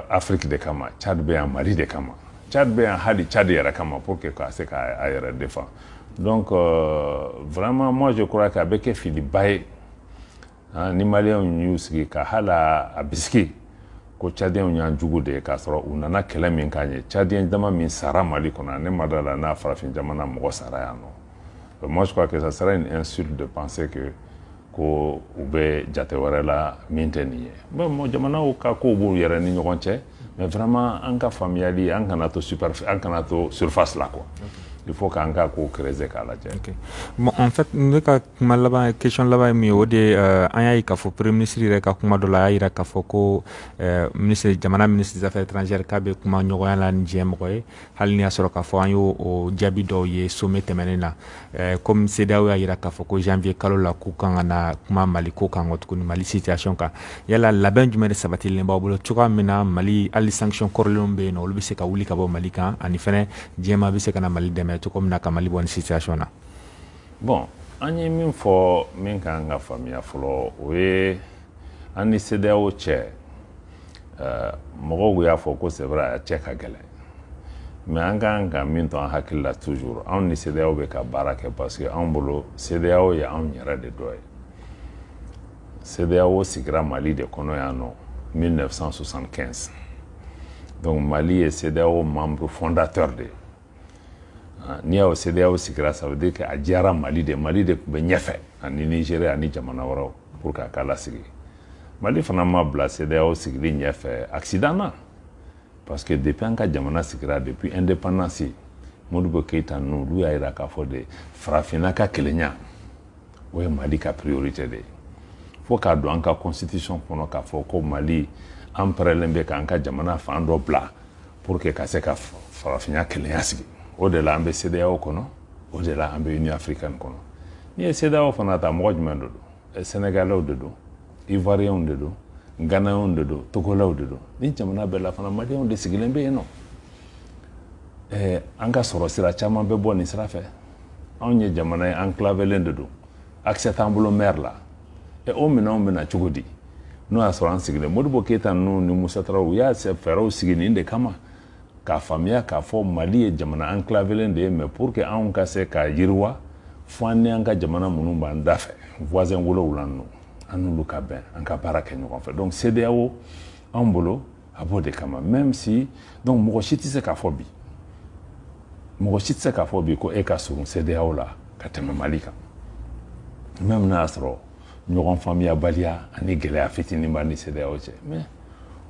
Afrique de kama, Tchad bɛ yan, Mali de kama. Tchad bɛ yan hali Tchad yɛrɛ kama pour que ka se k'a yɛrɛ défend. Donc vraiment moi je crois qu'a bɛ kɛ filiba ye ni Maliens y'u sigi ka hala a bisiki ko Tchadiens y'an jugu de k'a sɔrɔ u nana kɛlɛ min k'an ye. Tchadien dama min sara Mali kɔnɔ ne ma d'a la n'a farafin jamana mɔgɔ sara yan nɔ. Moi je crois que ça serait une insulte de penser que ko u bɛ jate wɛrɛ la min tɛ nin ye. Bon jamanaw ka kow b'u yɛrɛ ni ɲɔgɔn cɛ mais vraiment an ka faamuyali an kana to surface la quoi. Il faut qu'an ka ko creuser k'a lajɛ. Okay. Bon en fait ne ka kuma laban question laban min o de an y'a ye k'a fɔ premier ministre yɛrɛ ka kuma dɔ la a y'a yira k'a fɔ ko jamana ministre des affaires étrangères k'a bɛ kuma ɲɔgɔnya la ni diɲɛ mɔgɔ ye hali ni y'a sɔrɔ k'a fɔ an y'o o jaabi dɔw ye sommet tɛmɛnen na comme CEDEAO y'a yira k'a fɔ ko janvier kalo la k'u kan ka na kuma Mali ko kan tuguni Mali situation kan yala labɛn jumɛn de sabatilen b'aw bolo cogoya min na Mali hali sanction kɔrɔlenw bɛ yen nɔ olu bɛ se ka wuli ka bɔ Mali kan ani fɛnɛ diɲɛma bɛ se ka na Mali dɛmɛ cogo min na ka Mali bɔ ni situation na. Bon an ye min fɔ min kan ka faamuya fɔlɔ o ye an ni CEDEAO cɛ mɔgɔw y'a fɔ ko c'est vrai a cɛ ka gɛlɛn mais an kan ka min to an hakili la toujours anw ni CEDEAO bɛ ka baara kɛ parce que anw bolo CEDEAO ye anw yɛrɛ de dɔ ye. CEDEAO sigira Mali de kɔnɔ yan nɔ 1975 donc Mali ye CEDEAO membre fondateur de ye. N'i y'o CEDEAO sigira ça veut dire que a diyara Mali de tun bɛ ɲɛfɛ ani Nigeria ani jamana wɛrɛw pour que a k'a lasigi. Mali fana ma bila CEDEAO sigili ɲɛfɛ accident na parce que depuis an ka jamana sigira depuis indépendance Modibo Keïta ninnu olu y'a jira k'a fɔ de farafinna ka kelenya o ye Mali ka priorité de ye. Fo k'a don an ka constitution kɔnɔ k'a fɔ ko Mali an pɛrɛlen bɛ k'an ka jamana fan dɔ bila pour que ka se ka farafinna kelenya sigi. O de la an bɛ CEDEAO kɔnɔ o de la an bɛ Union africaine kɔnɔ. N'i ye CEDEAO fana ta mɔgɔ jumɛn de don Sénégalais de don Ivoiriens de don Ghanaiens de don Togolais de don ni jamana bɛɛ la fana Maliens de sigilen bɛ yen nɔ. An ka sɔrɔ sira caman bɛ bɔ nin sira fɛ anw ye jamana ye enclavelen de don accès t'an bolo mer la o minɛnw bɛna cogo di n'o y'a sɔrɔ an sigilen Modibo Keïta ninnu ni Musa Traoré u y'a fɛɛrɛw sigi nin de kama k'a faamuya k'a fɔ Mali ye jamana enclavelen de ye mais pour que anw ka se ka yiriwa fo an ni an ka jamana minnu b'an da fɛ voisin wolonwula ninnu an n'olu ka bɛn an ka baara kɛ ɲɔgɔn fɛ donc CEDEAO anw bolo a b'o de kama même si donc mɔgɔ si tɛ se k'a fɔ bi ko e ka surun CEDEAO la ka tɛmɛ Mali kan même n'a y'a sɔrɔ ɲɔgɔn faamuyabaliya ani gɛlɛya fitinin b'a ni CEDEAO cɛ mais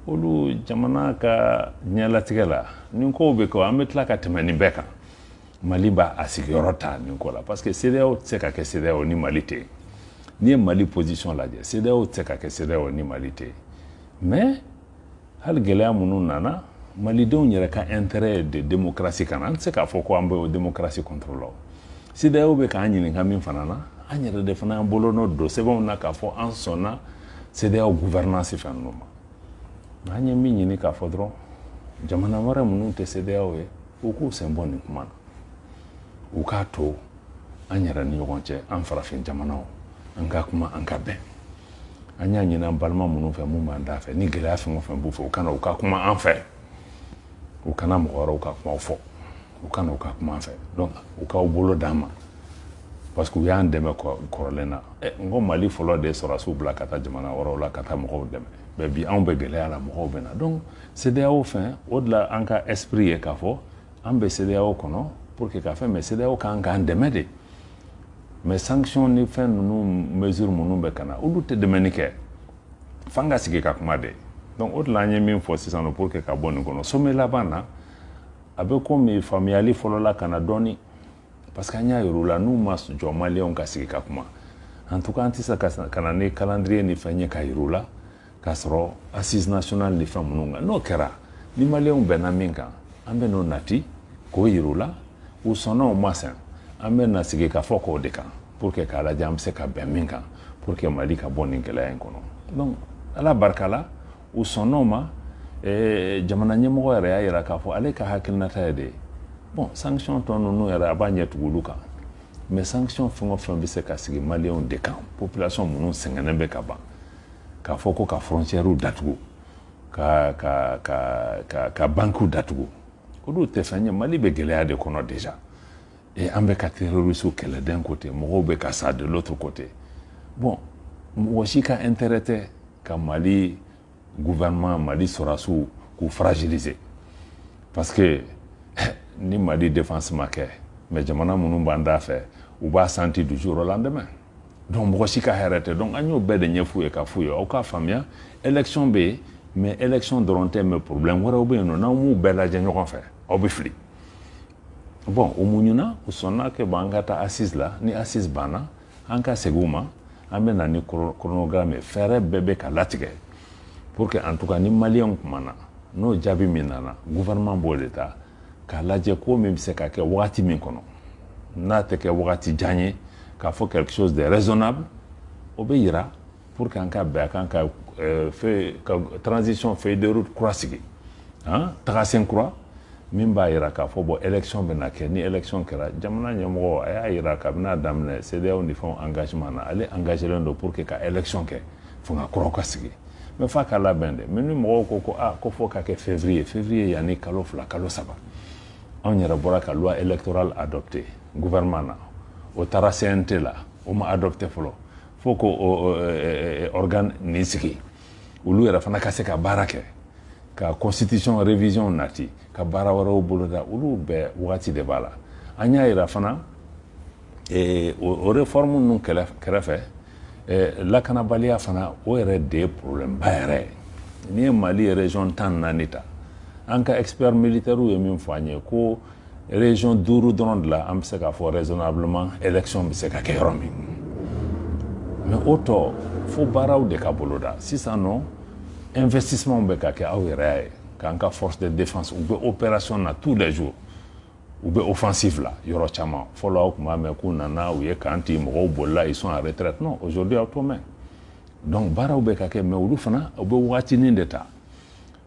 olu jamana ka ɲɛlatigɛ la nin kow bɛ kɛ an bɛ tila ka tɛmɛ nin bɛɛ kan Mali b'a a sigiyɔrɔ ta nin ko la parce que CEDEAO tɛ se ka kɛ CEDEAO ni Mali tɛ yen n'i ye Mali position lajɛ CEDEAO tɛ se ka kɛ CEDEAO ni Mali tɛ yen mais hali gɛlɛya minnu nana Malidenw yɛrɛ ka intérêt de démocratie kan an tɛ se k'a fɔ ko an bɛ o démocratie contrôle o CEDEAO bɛ k'an ɲininka min fana na an yɛrɛ de fana an bolo n'o don sɛbɛnw na k'a fɔ an sɔnna CEDEAO gouvernance fɛn ninnu ma an ye min ɲini k'a fɔ dɔrɔn jamana wɛrɛ minnu tɛ CEDEAO ye u k'u sen bɔ nin kuma na u k'a to an yɛrɛ ni ɲɔgɔn cɛ an farafin jamanaw an ka kuma an ka bɛn an y'a ɲini an balima minnu fɛ mun b'an da fɛ ni gɛlɛya fɛn o fɛn b'u fɛ u ka kuma an fɛ u kana mɔgɔ wɛrɛw ka kumaw fɔ u ka kuma an fɛ donc u k'aw bolo d'an ma parce que u y'an dɛmɛ kɔrɔlen na n ko Mali fɔlɔ de ye sɔrɔdasiw bila ka taa jamana wɛrɛw la ka taa mɔgɔw dɛmɛ mais bi anw bɛ gɛlɛya la mɔgɔw bɛ na donc CEDEAO fɛn o de la an ka esprit ye k'a fɔ an bɛ CEDEAO kɔnɔ pour que k'a fɛ mais CEDEAO kan k'an dɛmɛ de mais sanction ni fɛn ninnu mesure minnu bɛ ka na olu tɛ dɛmɛni kɛ f'an ka sigi ka kuma de donc o de la an ye min fɔ sisan pour que ka bɔ nin kɔnɔ sommet laban na a bɛ komi faamuyali fɔlɔ la ka na dɔɔni parce que an y'a yir'u la n'u ma jɔ Maliens ka sigi ka kuma en tout cas an tɛ se ka na ni calendrier ni fɛn ye ka yir'u la k'a sɔrɔ assise nationale ni fɛn minnu kan n'o kɛra ni Maliens bɛnna min kan an bɛ n'o nati k'o yir'u la u sɔnna o ma sɛn an bɛ na sigi ka fɔ k'o de kan pour que k'a lajɛ an bɛ se ka bɛn min kan pour que Mali ka bɔ nin gɛlɛya in kɔnɔ donc ala barika la u sɔnna o ma jamana ɲɛmɔgɔ yɛrɛ y'a jira k'a fɔ ale ka hakilinata ye de ye bon sanction tɔ ninnu yɛrɛ a b'a ɲɛ tugu olu kan mais sanction fɛn o fɛn bɛ se ka sigi Maliens de kan population minnu sɛgɛnnen bɛ ka ban k'a fɔ ko ka frontières datugu ka banque datugu olu tɛ fɛn ye Mali bɛ gɛlɛya de kɔnɔ déjà et an bɛ ka terroristes kɛlɛ d'un côté mɔgɔw bɛ ka sa de l'autre côté bon mɔgɔ si ka intérêt tɛ ka Mali gouvernement Mali sɔrɔdasiw k'u fragiliser parce que ni Mali défense ma kɛ mais jamana minnu b'an da fɛ u b'a senti du jour au lendemain donc mɔgɔ si ka hɛrɛ tɛ donc an y'o bɛɛ de ɲɛf'u ye ka f'u ye aw k'a faamuya élection bɛ yen mais élection dɔrɔn tɛ mais problème wɛrɛw bɛ yen nɔ n'aw m'u bɛɛ lajɛ ɲɔgɔn fɛ aw bɛ fili bon o muɲuna u sɔnna que an ka taa assise la ni assise banna an ka segin u ma an bɛ na ni chronogramme ye fɛɛrɛ bɛɛ bɛ ka latigɛ pour que en tout cas ni maliyɛnw kumana n'o jaabi min nana gouvernement b'o de ta k'a lajɛ ko min bɛ se ka kɛ wagati min kɔnɔ n'a tɛ kɛ wagati jan ye k'a fɔ quelque chose de raisonnable o bɛ yira pour que an ka bɛn a kan ka transition feuille de route kura sigi tagasen kura min b'a yira k'a fɔ bon élection bɛ na kɛ ni élection kɛra jamana ɲɛmɔgɔ a y'a yira kabini a daminɛ CEDEAO ni fɛnw engagement na ale engagé len don pour que ka élection kɛ fanga kuraw ka sigi mais f'a ka labɛn dɛ mais ni mɔgɔw ko ko fo ka kɛ février yanni kalo 2 kalo 3 anw yɛrɛ bɔra ka loi électorale adopté gouvernement na o taara CNT la o ma adopté fɔlɔ fo ko organe nin sigi olu yɛrɛ fana ka se ka baara kɛ ka constitution révision nati ka baara wɛrɛw boloda olu bɛɛ wagati de b'a la an y'a yira fana o réforme ninnu kɛrɛfɛ lakanabaliya fana o yɛrɛ de ye problème ba yɛrɛ n'i ye Mali région 14 ta an ka expert militaire ye min fɔ an ye ko région 5 dɔrɔn de la an bɛ se k'a fɔ raisonnablement élection bɛ se ka kɛ yɔrɔ min mais o tɔ fo baaraw de ka boloda sisan nɔ investissement bɛ ka kɛ aw yɛrɛ y'a ye k'an ka force de défense u bɛ opération na tous les jours u bɛ offensive la yɔrɔ caman fɔlɔ aw tun b'a mɛn k'u nana u ye kan ti mɔgɔw bolila ils sont en retraite non aujourd'hui aw t'o mɛn donc baaraw bɛ ka kɛ mais olu fana u bɛ wagatinin de ta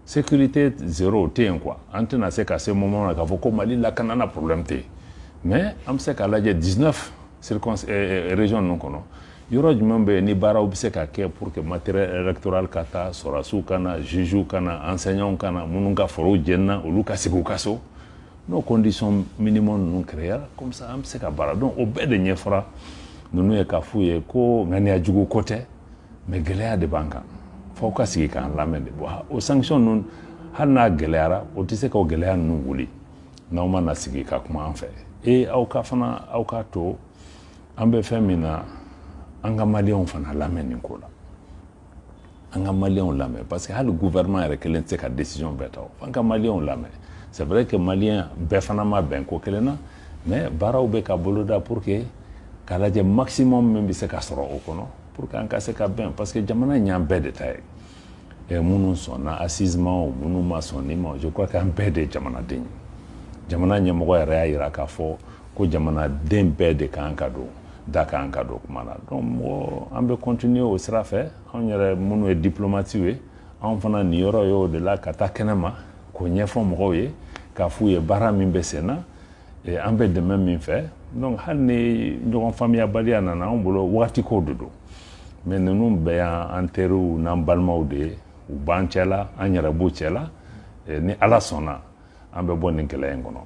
sécurité zéro tɛ yen quoi an tɛna se ka se moment na k'a fɔ ko Mali lakana na problème tɛ yen mais an bɛ se k'a lajɛ 19 régions ninnu kɔnɔ yɔrɔ jumɛn bɛ yen ni baaraw bɛ se ka kɛ pour que matériel électoral ka taa sɔrɔdasiw ka na juges ka na enseignants ka na minnu ka forow jɛnna olu ka segin u ka so n'o condition minimum ninnu créera comme ça an bɛ se ka baara donc o bɛɛ de ɲɛfɔra ninnu ye k'a f'u ye ko ŋaniya jugu ko tɛ mais gɛlɛya de b'an kan f'aw ka sigi k'an lamɛn de bon o sanction ninnu hali n'a gɛlɛyara o tɛ se ka o gɛlɛya ninnu wuli n'aw ma na sigi ka kuma an fɛ et aw ka fana aw ka to an bɛ fɛn min na an ka maliyɛnw fana lamɛn nin ko la an ka maliyɛnw lamɛn parce que hali gouvernement yɛrɛ kelen tɛ se ka décision bɛɛ ta f'an ka maliyɛnw lamɛn c'est vrai que maliyɛn bɛɛ fana ma bɛn ko kelen na mais baaraw bɛ ka boloda pour que k'a lajɛ maximum min bɛ se ka sɔrɔ o kɔnɔ pour que an ka se ka bɛn parce que jamana in y'an bɛɛ de ta ye minnu sɔnna assise ma o minnu ma sɔn ni ma je crois que an bɛɛ de ye jamanaden ye jamana ɲɛmɔgɔ yɛrɛ y'a yira k'a fɔ ko jamanaden bɛɛ de kan ka don da kan ka don kuma na donc mɔgɔ an bɛ continuer o sira fɛ anw yɛrɛ minnu ye diplomate ye anw fana nin yɔrɔ ye o de la ka taa kɛnɛma k'o ɲɛfɔ mɔgɔw ye k'a f'u ye baara min bɛ sen na an bɛ dɛmɛ min fɛ donc hali ni ɲɔgɔn faamuyabaliya nana anw bolo wagati ko de don mais ninnu bɛɛ y'an teriw n'an balimaw de ye u b'an cɛla an yɛrɛ b'u cɛla ni ala sɔnna an bɛ bɔ nin gɛlɛya in kɔnɔ.